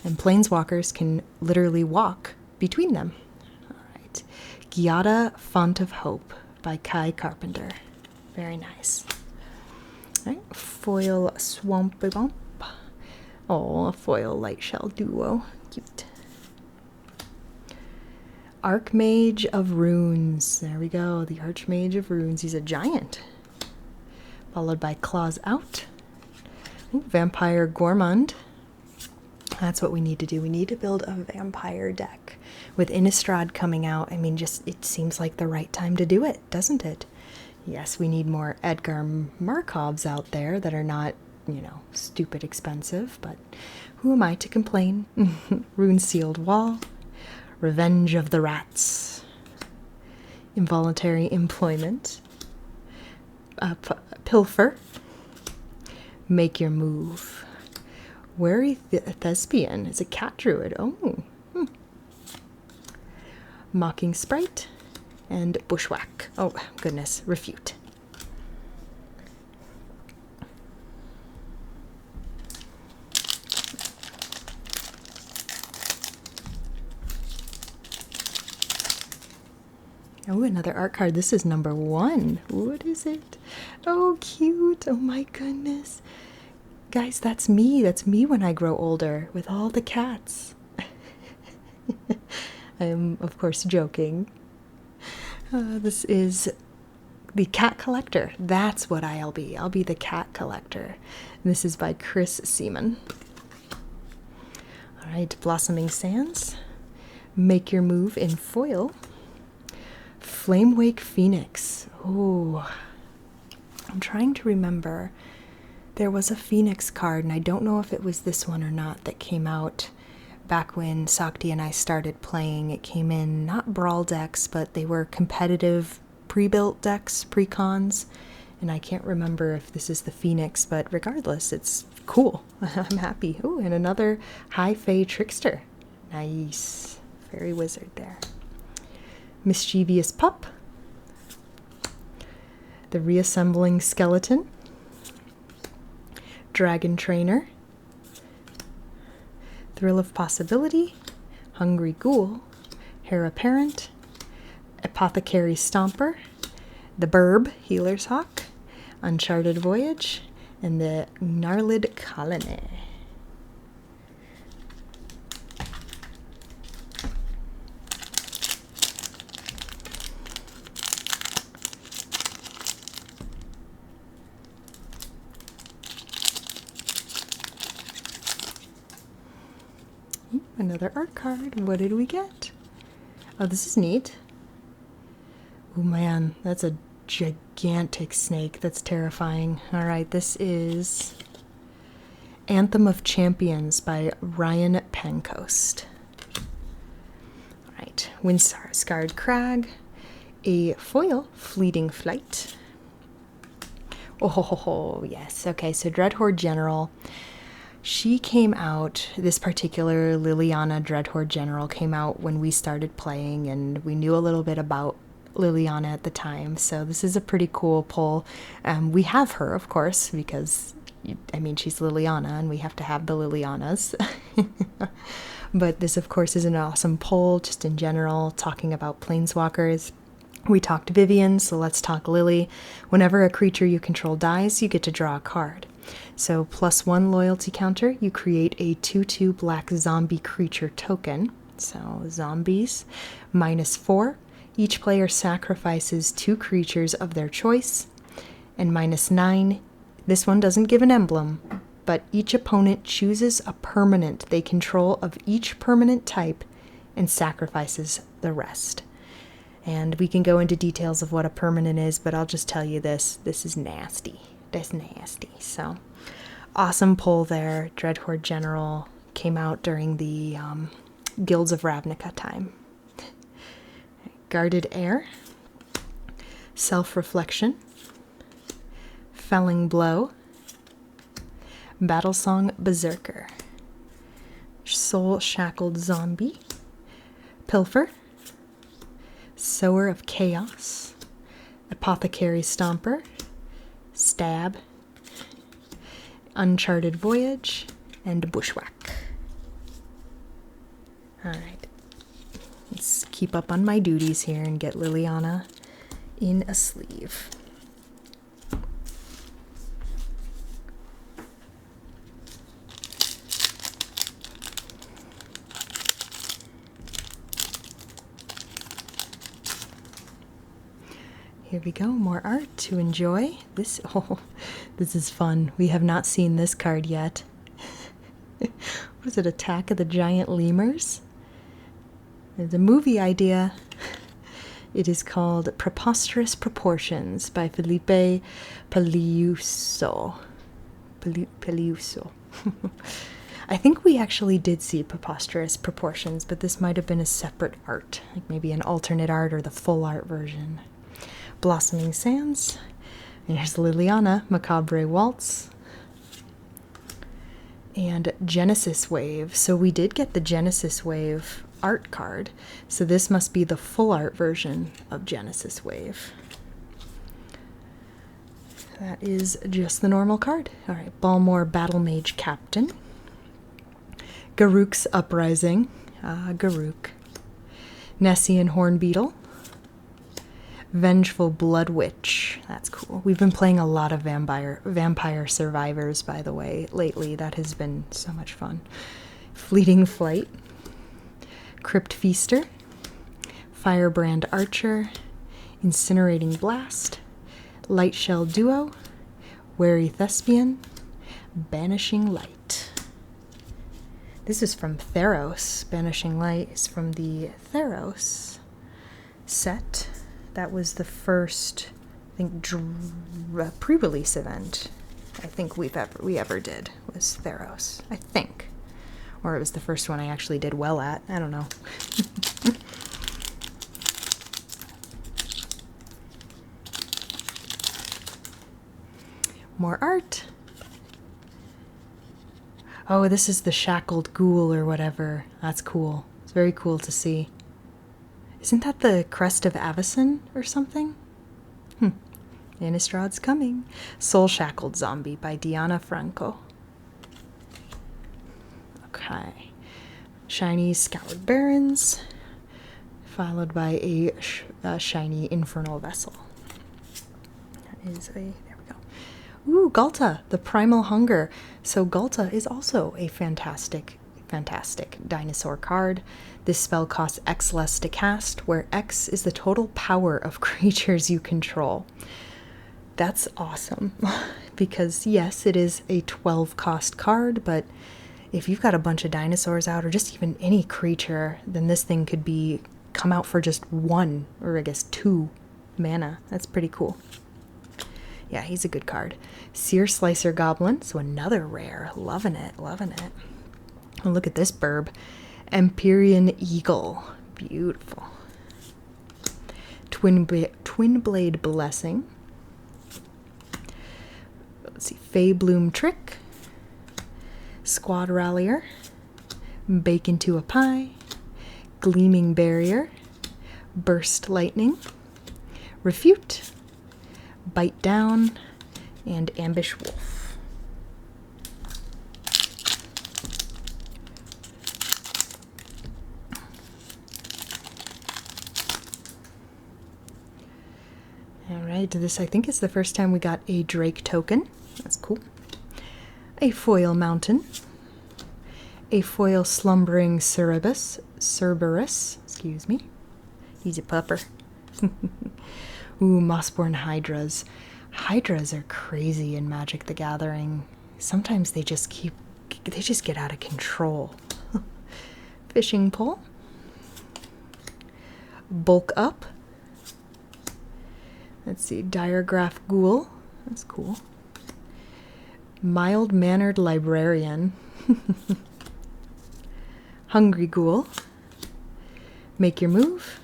And planeswalkers can literally walk between them. All right. Giada Font of Hope by Kai Carpenter. Very nice. All right. Foil Swampy Bump. Oh, a foil Lightshell duo. Cute. Archmage of Runes. There we go. The Archmage of Runes. He's a giant. Followed by Claws Out. Ooh, Vampire Gourmand. That's what we need to do. We need to build a vampire deck. With Innistrad coming out, I mean, just it seems like the right time to do it, doesn't it? Yes, we need more Edgar Markovs out there that are not, you know, stupid expensive, but who am I to complain? Rune Sealed Wall. Revenge of the Rats. Involuntary Employment. Pilfer. Make Your Move. Wary Thespian is a cat druid. Oh. Mocking Sprite. And Bushwhack. Oh, goodness. Refute. Oh, another art card. This is number 1. What is it? Oh, cute. Oh, my goodness. Guys, that's me. That's me when I grow older with all the cats. I am, of course, joking. This is the Cat Collector. That's what I'll be. I'll be the Cat Collector. This is by Chris Seaman. All right, Blossoming Sands. Make Your Move in foil. Flamewake Phoenix. Oh, I'm trying to remember. There was a Phoenix card, and I don't know if it was this one or not, that came out back when Sakti and I started playing. It came in not brawl decks, but they were competitive pre-built decks, pre-cons, and I can't remember if this is the Phoenix, but regardless, it's cool. I'm happy. Oh, and another High Fae Trickster. Nice. Fairy Wizard there. Mischievous Pup. The Reassembling Skeleton. Dragon Trainer. Thrill of Possibility. Hungry Ghoul. Heir Apparent. Apothecary Stomper. The Burb, Healer's Hawk. Uncharted Voyage. And the Gnarlid Colony. another art card. What did we get? Oh, this is neat. Oh man, that's a gigantic snake. That's terrifying. All right, this is Anthem of Champions by Ryan Pancoast. All right, Windscarred Crag, a foil Fleeting Flight. Oh, yes. Okay, so Dreadhorde General. She came out, this particular Liliana Dreadhorde General came out when we started playing, and we knew a little bit about Liliana at the time, so this is a pretty cool pull. We have her, of course, because, I mean, she's Liliana, and we have to have the Lilianas. But this, of course, is an awesome pull, just in general, talking about Planeswalkers. We talked Vivian, so let's talk Lily. Whenever a creature you control dies, you get to draw a card. So +1 loyalty counter, you create a 2/2 black zombie creature token. So zombies. -4, each player sacrifices 2 creatures of their choice. And -9, this one doesn't give an emblem, but each opponent chooses a permanent they control of each permanent type and sacrifices the rest. And we can go into details of what a permanent is, but I'll just tell you this is nasty. That's nasty. So, awesome pull there. Dreadhorde General came out during the Guilds of Ravnica time. Guarded Air, Self-Reflection, Felling Blow, Battlesong Berserker, Soul Shackled Zombie, Pilfer, Sower of Chaos, Apothecary Stomper, Stab, Uncharted Voyage, and Bushwhack. Alright, let's keep up on my duties here and get Liliana in a sleeve. Here we go, more art to enjoy. This is fun. We have not seen this card yet. What is it, Attack of the Giant Lemurs? There's a movie idea. It is called Preposterous Proportions by Felipe Peliuso. Peliuso. I think we actually did see Preposterous Proportions, but this might have been a separate art, like maybe an alternate art or the full art version. Blossoming Sands. And here's Liliana, Macabre Waltz. And Genesis Wave. So we did get the Genesis Wave art card. So this must be the full art version of Genesis Wave. That is just the normal card. All right, Balmor Battle Mage Captain. Garruk's Uprising. Garruk. Nessian Hornbeetle. Vengeful Blood Witch. That's cool. We've been playing a lot of Vampire Survivors, by the way, lately. That has been so much fun. Fleeting Flight. Crypt Feaster. Firebrand Archer. Incinerating Blast. Lightshell Duo. Wary Thespian. Banishing Light. This is from Theros. Banishing Light is from the Theros set. That was the first, I think, pre-release event I think we ever did was Theros, I think. Or it was the first one I actually did well at. I don't know. More art. Oh, this is the Shackled Ghoul or whatever. That's cool. It's very cool to see. Isn't that the Crest of Avacyn or something? Innistraad's coming. Soul Shackled Zombie by Diana Franco. Okay. Shiny Scoured Barrens, followed by a shiny Infernal Vessel. That is a, there we go. Ooh, Ghalta, the Primal Hunger. So Ghalta is also a fantastic dinosaur card. This spell costs X less to cast, where X is the total power of creatures you control. That's awesome, because yes, it is a 12 cost card, but if you've got a bunch of dinosaurs out, or just even any creature, then this thing could come out for just 1, or I guess 2 mana. That's pretty cool. Yeah, he's a good card. Seer Slicer Goblin, so another rare. Loving it, loving it. Oh, look at this burb. Empyrean Eagle. Beautiful. Twin Blade Blessing. Let's see. Feybloom Trick. Squad Rallier. Bake into a Pie. Gleaming Barrier. Burst Lightning. Refute. Bite Down. And Ambush Wolf. Alright, this I think is the first time we got a Drake token. That's cool. A Foil Mountain. A Foil Slumbering Cerberus, excuse me. He's a pupper. Ooh, Mossborn Hydras. Hydras are crazy in Magic the Gathering. Sometimes they just get out of control. Fishing Pole. Bulk Up. Let's see, Diregraph Ghoul. That's cool. Mild-Mannered Librarian. Hungry Ghoul. Make Your Move.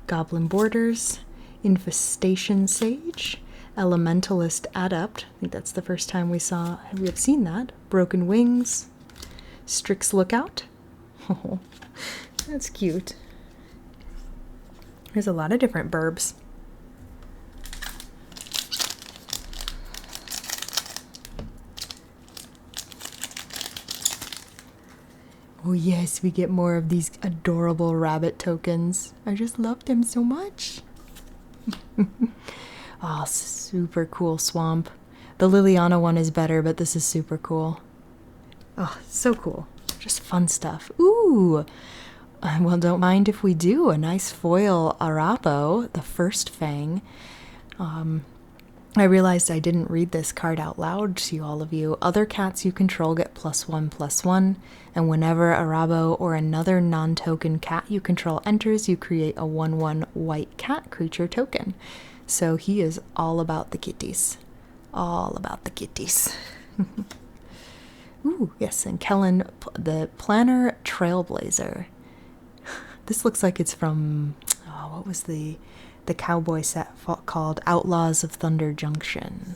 Goblin Borders. Infestation Sage. Elementalist Adept. I think that's the first time we have seen that. Broken Wings. Strix Lookout. Oh, that's cute. There's a lot of different burbs. Oh yes, we get more of these adorable rabbit tokens. I just love them so much. Oh, super cool swamp. The Liliana one is better, but this is super cool. Oh, so cool. Just fun stuff. Ooh! Well, don't mind if we do. A nice foil Arapo, the first Fang. I realized I didn't read this card out loud to all of you. Other cats you control get +1/+1, and whenever a Rabo or another non-token cat you control enters, you create a 1/1 white cat creature token. So he is all about the kitties. All about the kitties. Ooh, yes, and Kellen, the Planner Trailblazer. This looks like it's from, what was the cowboy set called Outlaws of Thunder Junction.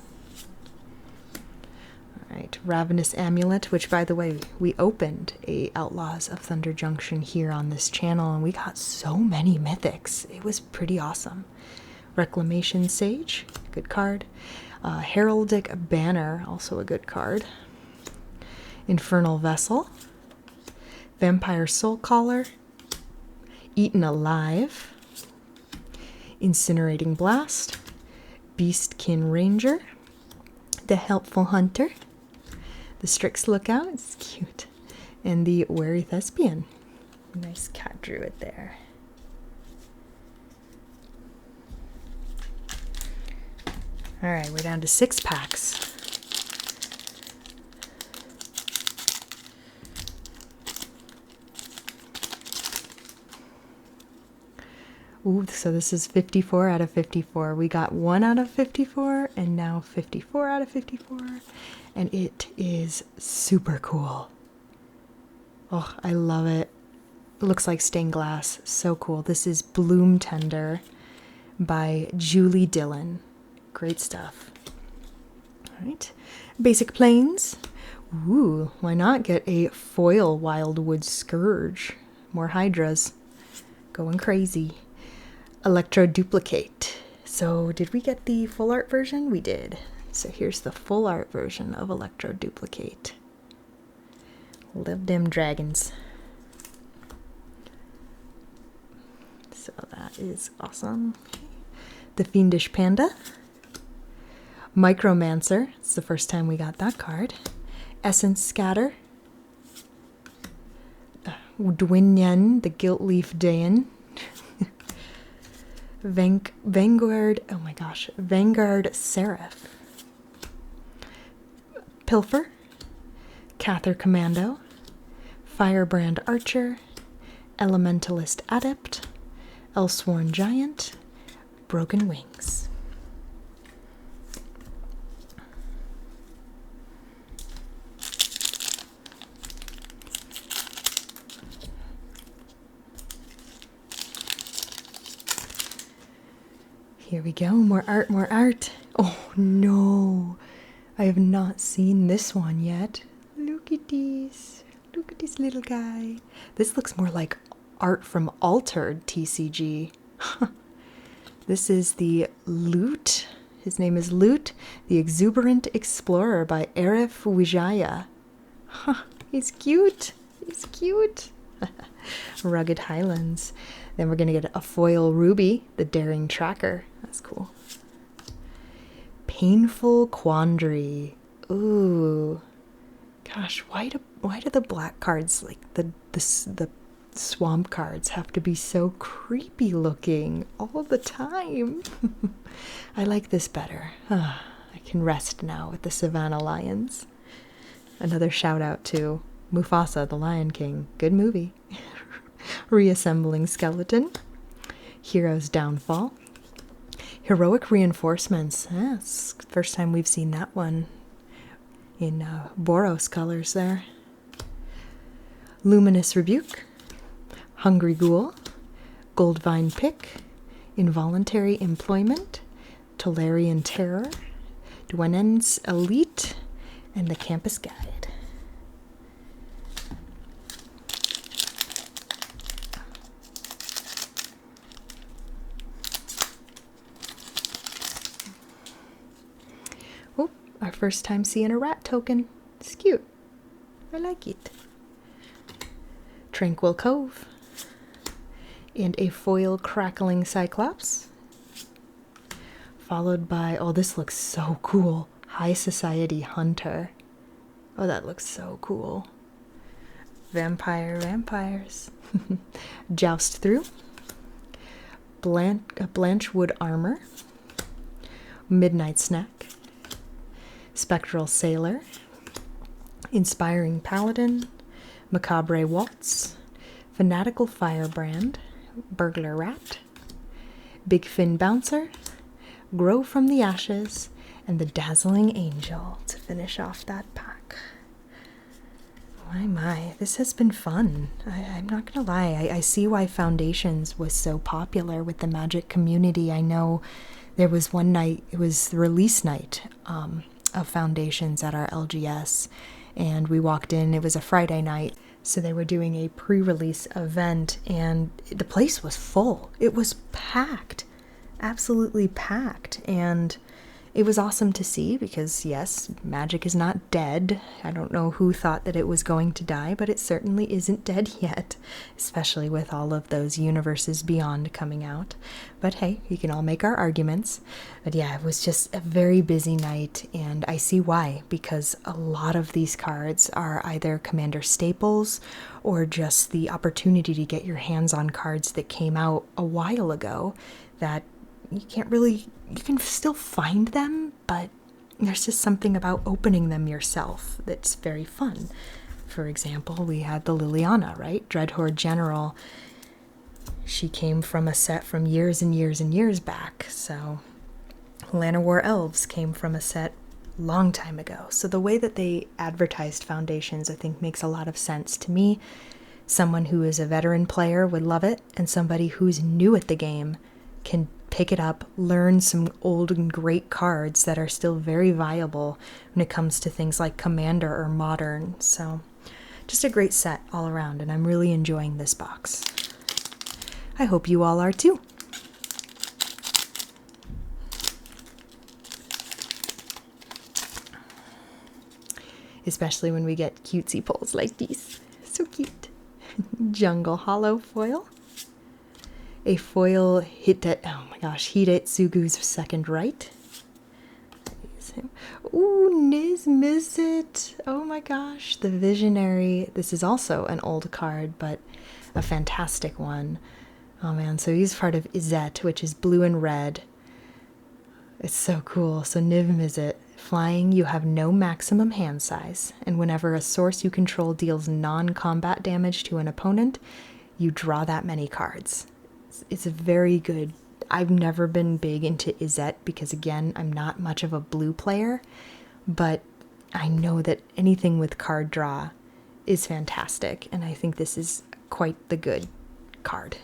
Alright, Ravenous Amulet, which by the way, we opened a Outlaws of Thunder Junction here on this channel, and we got so many mythics. It was pretty awesome. Reclamation Sage, good card. Heraldic Banner, also a good card. Infernal Vessel. Vampire Soul Caller. Eaten Alive. Incinerating Blast, Beastkin Ranger, the Helpful Hunter, the Strix Lookout, it's cute, and the Wary Thespian. Nice cat druid there. Alright, we're down to 6 packs. Ooh, so this is 54 out of 54. We got 1 out of 54, and now 54 out of 54. And it is super cool. Oh, I love it. It looks like stained glass. So cool. This is Bloom Tender by Julie Dillon. Great stuff. All right. Basic Plains. Ooh, why not get a foil Wildwood Scourge? More Hydras. Going crazy. Electro Duplicate. So did we get the full art version? We did. So here's the full art version of Electro Duplicate. Live them dragons. So that is awesome. The Fiendish Panda. Micromancer. It's the first time we got that card. Essence Scatter. Dwinyen, the Gilt Leaf Dayan. Vanguard, oh my gosh, Vanguard Seraph. Pilfer, Cather Commando, Firebrand Archer, Elementalist Adept, Elsworn Giant, Broken Wings. Here we go, more art, more art. Oh no, I have not seen this one yet. Look at this. Look at this little guy. This looks more like art from Altered TCG. This is the Loot. His name is Loot, the Exuberant Explorer by Arif Wijaya. He's cute. He's cute. Rugged Highlands. Then we're going to get a foil Ruby, the Daring Tracker. That's cool. Painful Quandary. Ooh. Gosh, why do the black cards, like the swamp cards, have to be so creepy looking all the time? I like this better. I can rest now with the Savannah Lions. Another shout out to Mufasa, the Lion King. Good movie. Reassembling Skeleton. Hero's Downfall. Heroic Reinforcements. Yes, first time we've seen that one in Boros colors there. Luminous Rebuke. Hungry Ghoul. Goldvine Pick. Involuntary Employment. Tolarian Terror. Dwenen's Elite. And the Campus Guide. Our first time seeing a rat token. It's cute. I like it. Tranquil Cove. And a foil Crackling Cyclops. Followed by, oh, this looks so cool. High Society Hunter. Oh, that looks so cool. Vampires. Joust Through. Blanchwood Armor. Midnight Snack. Spectral Sailor, Inspiring Paladin, Macabre Waltz, Fanatical Firebrand, Burglar Rat, Big Fin Bouncer, Grow from the Ashes, and the Dazzling Angel to finish off that pack. My, this has been fun. I'm not gonna lie, I see why Foundations was so popular with the Magic community. I know there was one night, it was the release night, of Foundations at our LGS, and we walked in. It was a Friday night, so they were doing a pre-release event, and the place was full. It was packed, absolutely packed, and it was awesome to see because, yes, Magic is not dead. I don't know who thought that it was going to die, but it certainly isn't dead yet, especially with all of those universes beyond coming out. But hey, we can all make our arguments. But yeah, it was just a very busy night, and I see why, because a lot of these cards are either Commander staples or just the opportunity to get your hands on cards that came out a while ago that you can still find them, but there's just something about opening them yourself that's very fun. For example, we had the Liliana, right? Dreadhorde General. She came from a set from years and years and years back. So Llanowar Elves came from a set long time ago. So the way that they advertised Foundations, I think, makes a lot of sense to me. Someone who is a veteran player would love it, and somebody who's new at the game can pick it up, learn some old and great cards that are still very viable when it comes to things like Commander or Modern. So just a great set all around, and I'm really enjoying this box. I hope you all are too. Especially when we get cutesy pulls like these. So cute. Jungle Hollow foil. A foil Hidetsugu's Second Right. Ooh, Niz Mizzet. Oh my gosh, the Visionary. This is also an old card, but a fantastic one. Oh man, so he's part of Izzet, which is blue and red. It's so cool. So Niv Mizzet, Flying, you have no maximum hand size, and whenever a source you control deals non-combat damage to an opponent, you draw that many cards. It's a very good. I've never been big into Izzet because, again, I'm not much of a blue player, but I know that anything with card draw is fantastic, and I think this is quite the good card.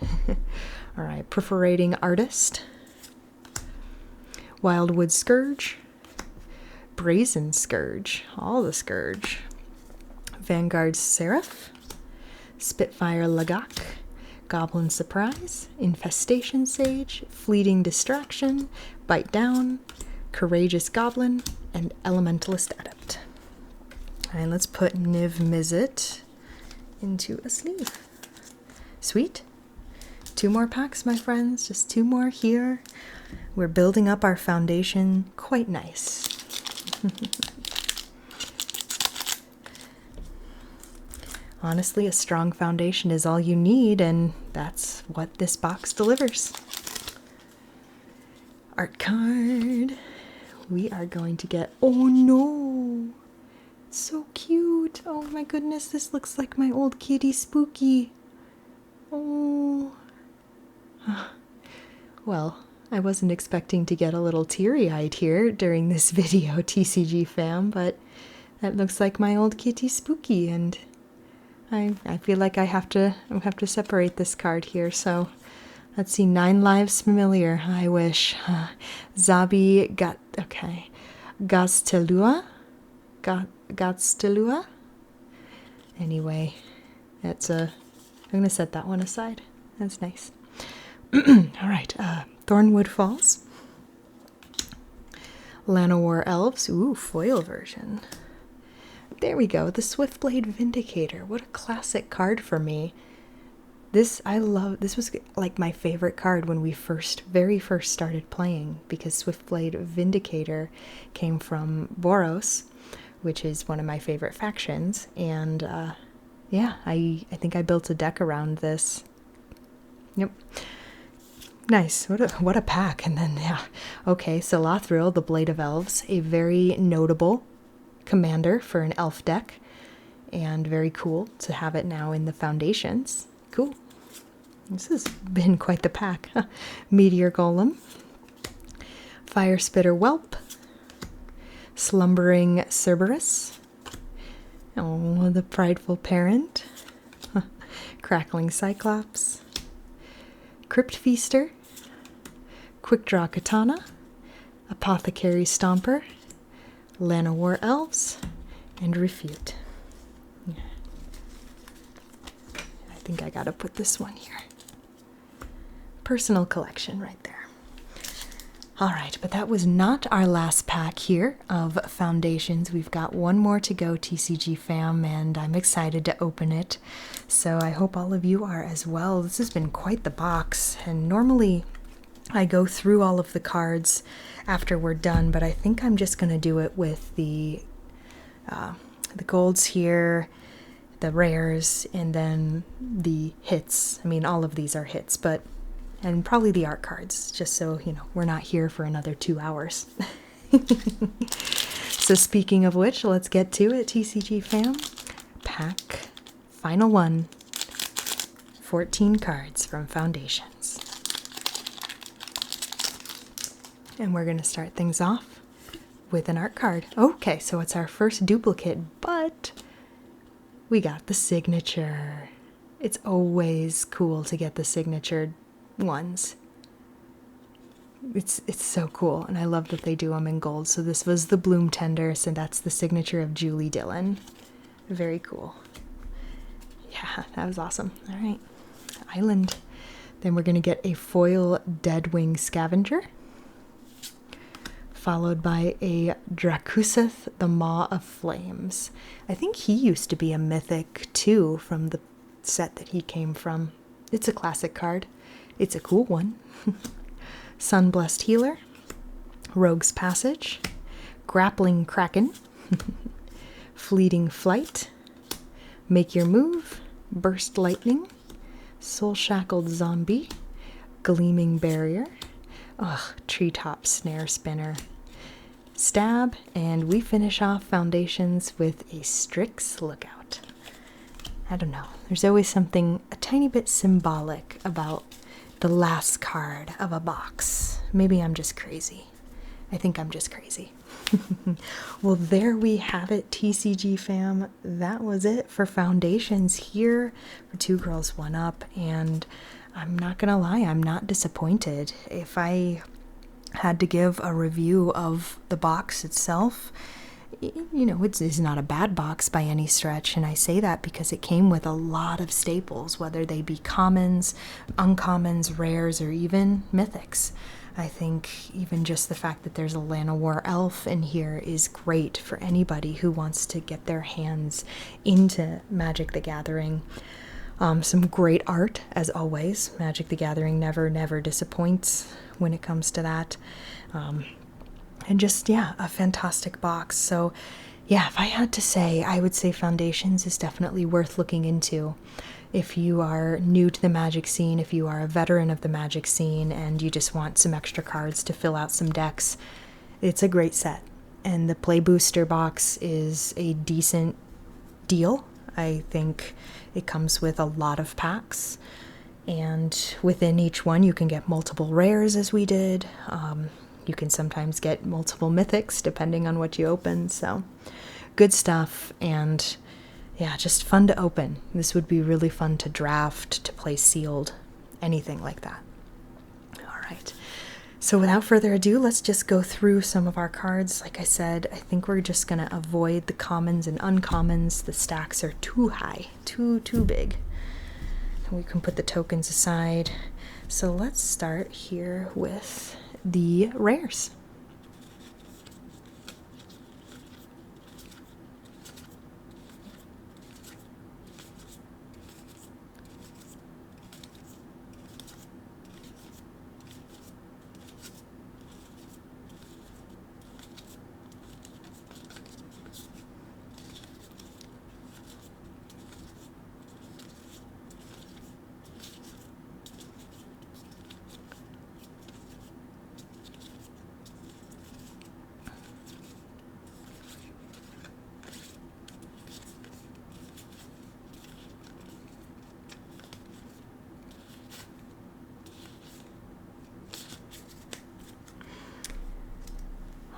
All right, Perforating Artist, Wildwood Scourge, Brazen Scourge, all the Scourge, Vanguard Seraph, Spitfire Lagak, Goblin Surprise, Infestation Sage, Fleeting Distraction, Bite Down, Courageous Goblin, and Elementalist Adept. All right, let's put Niv Mizzet into a sleeve. Sweet. 2 more packs, my friends, just 2 more here. We're building up our foundation quite nice. Honestly, a strong foundation is all you need, and that's what this box delivers. Art card. We are going to get, oh no, so cute. Oh my goodness, this looks like my old kitty Spooky. Oh. Well, I wasn't expecting to get a little teary-eyed here during this video, TCG fam, but that looks like my old kitty Spooky, and I feel like I have to separate this card here. So let's see, 9 Lives Familiar. I wish. Zabi got okay. Gastelua. Gatstelua. Anyway, that's I'm gonna set that one aside. That's nice. All right, Thornwood Falls. Llanowar Elves. Ooh, foil version. There we go, the Swiftblade Vindicator. What a classic card for me. This was like my favorite card when we very first started playing, because Swiftblade Vindicator came from Boros, which is one of my favorite factions, and yeah, I think I built a deck around this. Yep. Nice. What a pack. And then, yeah. Okay, so Lathril, the Blade of Elves, a very notable commander for an elf deck, and very cool to have it now in the foundations. Cool. This has been quite the pack. Meteor Golem, Fire Spitter Whelp, Slumbering Cerberus, oh, the Prideful Parent, Crackling Cyclops, Crypt Feaster, Quick Draw Katana, Apothecary Stomper, Llanowar Elves, and Refute. I think I gotta put this one here. Personal collection right there. Alright, but that was not our last pack here of foundations. We've got one more to go, TCG fam, and I'm excited to open it. So I hope all of you are as well. This has been quite the box, and normally I go through all of the cards after we're done, but I think I'm just going to do it with the golds here, the rares, and then the hits. I mean, all of these are hits, and probably the art cards, just so, you know, we're not here for another 2 hours. So speaking of which, let's get to it, TCG fam. Pack, final one, 14 cards from Foundations. And we're going to start things off with an art card. Okay, so it's our first duplicate, but we got the signature. It's always cool to get the signature ones. It's so cool, and I love that they do them in gold. So this was the Bloom Tender, so that's the signature of Julie Dillon. Very cool. Yeah, that was awesome. All right, Island. Then we're going to get a foil Deadwing Scavenger, followed by a Drakuseth, the Maw of Flames. I think he used to be a mythic too from the set that he came from. It's a classic card. It's a cool one. Sunblessed Healer, Rogue's Passage, Grappling Kraken, Fleeting Flight, Make Your Move, Burst Lightning, Soul Shackled Zombie, Gleaming Barrier, Treetop Snare Spinner. stab, and we finish off foundations with a Strix Lookout. I don't know, there's always something a tiny bit symbolic about the last card of a box. Maybe I'm just crazy. I think I'm just crazy. Well, there we have it, TCG fam. That was it for foundations here for Two Girls One Up, and I'm not gonna lie, I'm not disappointed. If I had to give a review of the box itself, you know, it's not a bad box by any stretch, and I say that because it came with a lot of staples, whether they be commons, uncommons, rares, or even mythics. I think even just the fact that there's a Llanowar elf in here is great for anybody who wants to get their hands into Magic the Gathering. Some great art, as always. Magic the Gathering never disappoints when it comes to that. And just, yeah, a fantastic box. So, yeah, if I had to say, I would say Foundations is definitely worth looking into. If you are new to the Magic scene, if you are a veteran of the Magic scene, and you just want some extra cards to fill out some decks, it's a great set. And the Play Booster box is a decent deal. I think it comes with a lot of packs, and within each one you can get multiple rares, as we did. You can sometimes get multiple mythics depending on what you open, so good stuff. And yeah, just fun to open. This would be really fun to draft, to play sealed, anything like that. All right, so without further ado, let's just go through some of our cards. Like I said, I think we're just gonna avoid the commons and uncommons. The stacks are too high, too big. We can put the tokens aside. So let's start here with the rares.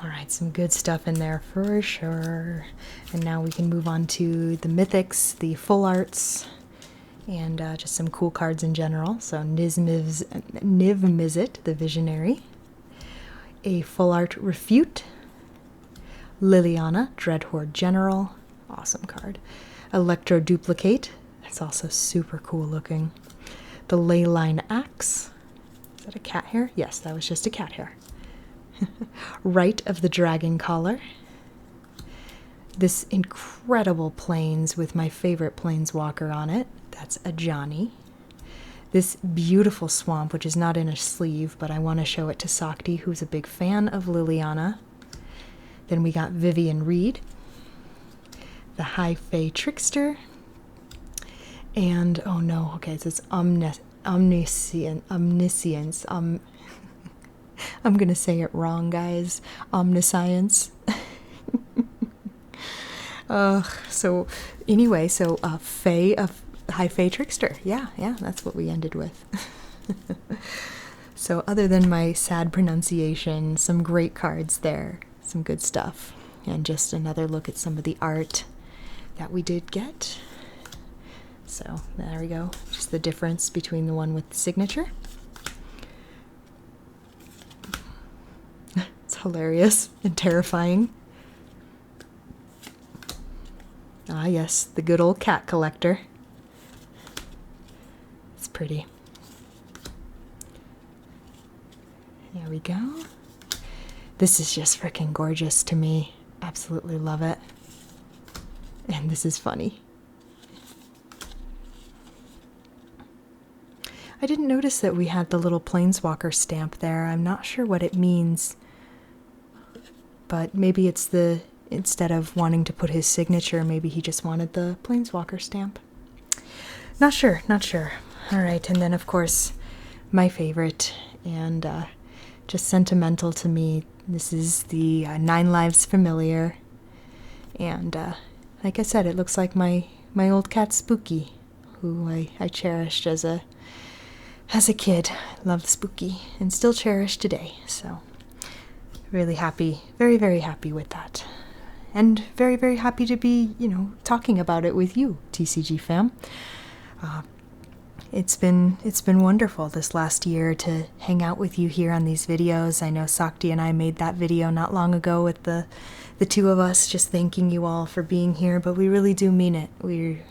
All right, some good stuff in there for sure. And now we can move on to the mythics, the full arts, and just some cool cards in general. So Niv Mizzet, the Visionary, a full art Refute, Liliana, Dreadhorde General, awesome card, Electro Duplicate, that's also super cool looking, the Leyline Axe, is that a cat hair? Yes, that was just a cat hair. Rite of the Dragon Collar, this incredible plains with my favorite planeswalker on it, that's a Johnny. This beautiful swamp, which is not in a sleeve, but I want to show it to Sakti, who's a big fan of Liliana. Then we got Vivian Reed, the High Fae Trickster, and oh no, okay, it says Omniscience. I'm gonna say it wrong, guys. Omniscience. So anyway, so Fae of High Fae Trickster. Yeah, that's what we ended with. So other than my sad pronunciation, some great cards there, some good stuff, and just another look at some of the art that we did get. So there we go, just the difference between the one with the signature. It's hilarious and terrifying. Ah yes, the good old cat collector. It's pretty. There we go. This is just freaking gorgeous to me. Absolutely love it. And this is funny. I didn't notice that we had the little Planeswalker stamp there. I'm not sure what it means. But maybe it's the, instead of wanting to put his signature, maybe he just wanted the Planeswalker stamp. Not sure. All right, and then of course, my favorite, and just sentimental to me, This is the 9 Lives Familiar, and like I said, it looks like my old cat Spooky, who I cherished as a kid. Loved Spooky and still cherish today. So really happy, very, very happy with that. And very, very happy to be, talking about it with you, TCG fam. It's been wonderful this last year to hang out with you here on these videos. I know Sakti and I made that video not long ago with the two of us just thanking you all for being here, but we really do mean it. We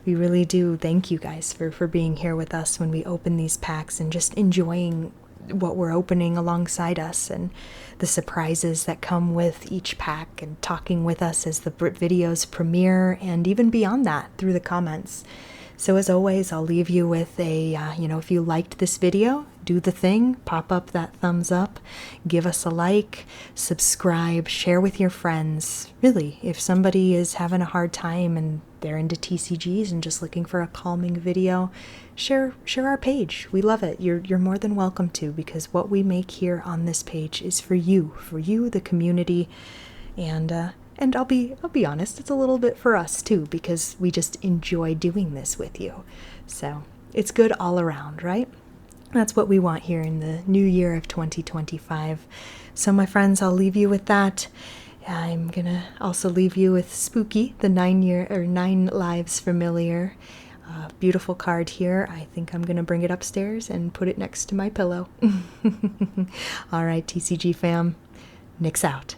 really do thank you guys for being here with us when we open these packs and just enjoying what we're opening alongside us and the surprises that come with each pack, and talking with us as the videos premiere and even beyond that through the comments. So as always, I'll leave you with a, if you liked this video, do the thing, pop up that thumbs up, give us a like, subscribe, share with your friends. Really, if somebody is having a hard time and they're into TCGs and just looking for a calming video, share our page. We love it. You're more than welcome to, because what we make here on this page is for you, the community, and I'll be honest, it's a little bit for us too, because we just enjoy doing this with you. So it's good all around, right? That's what we want here in the new year of 2025. So my friends, I'll leave you with that. I'm gonna also leave you with Spooky, the 9 Lives Familiar. Beautiful card here. I think I'm gonna bring it upstairs and put it next to my pillow. All right, TCG fam, Nyx out.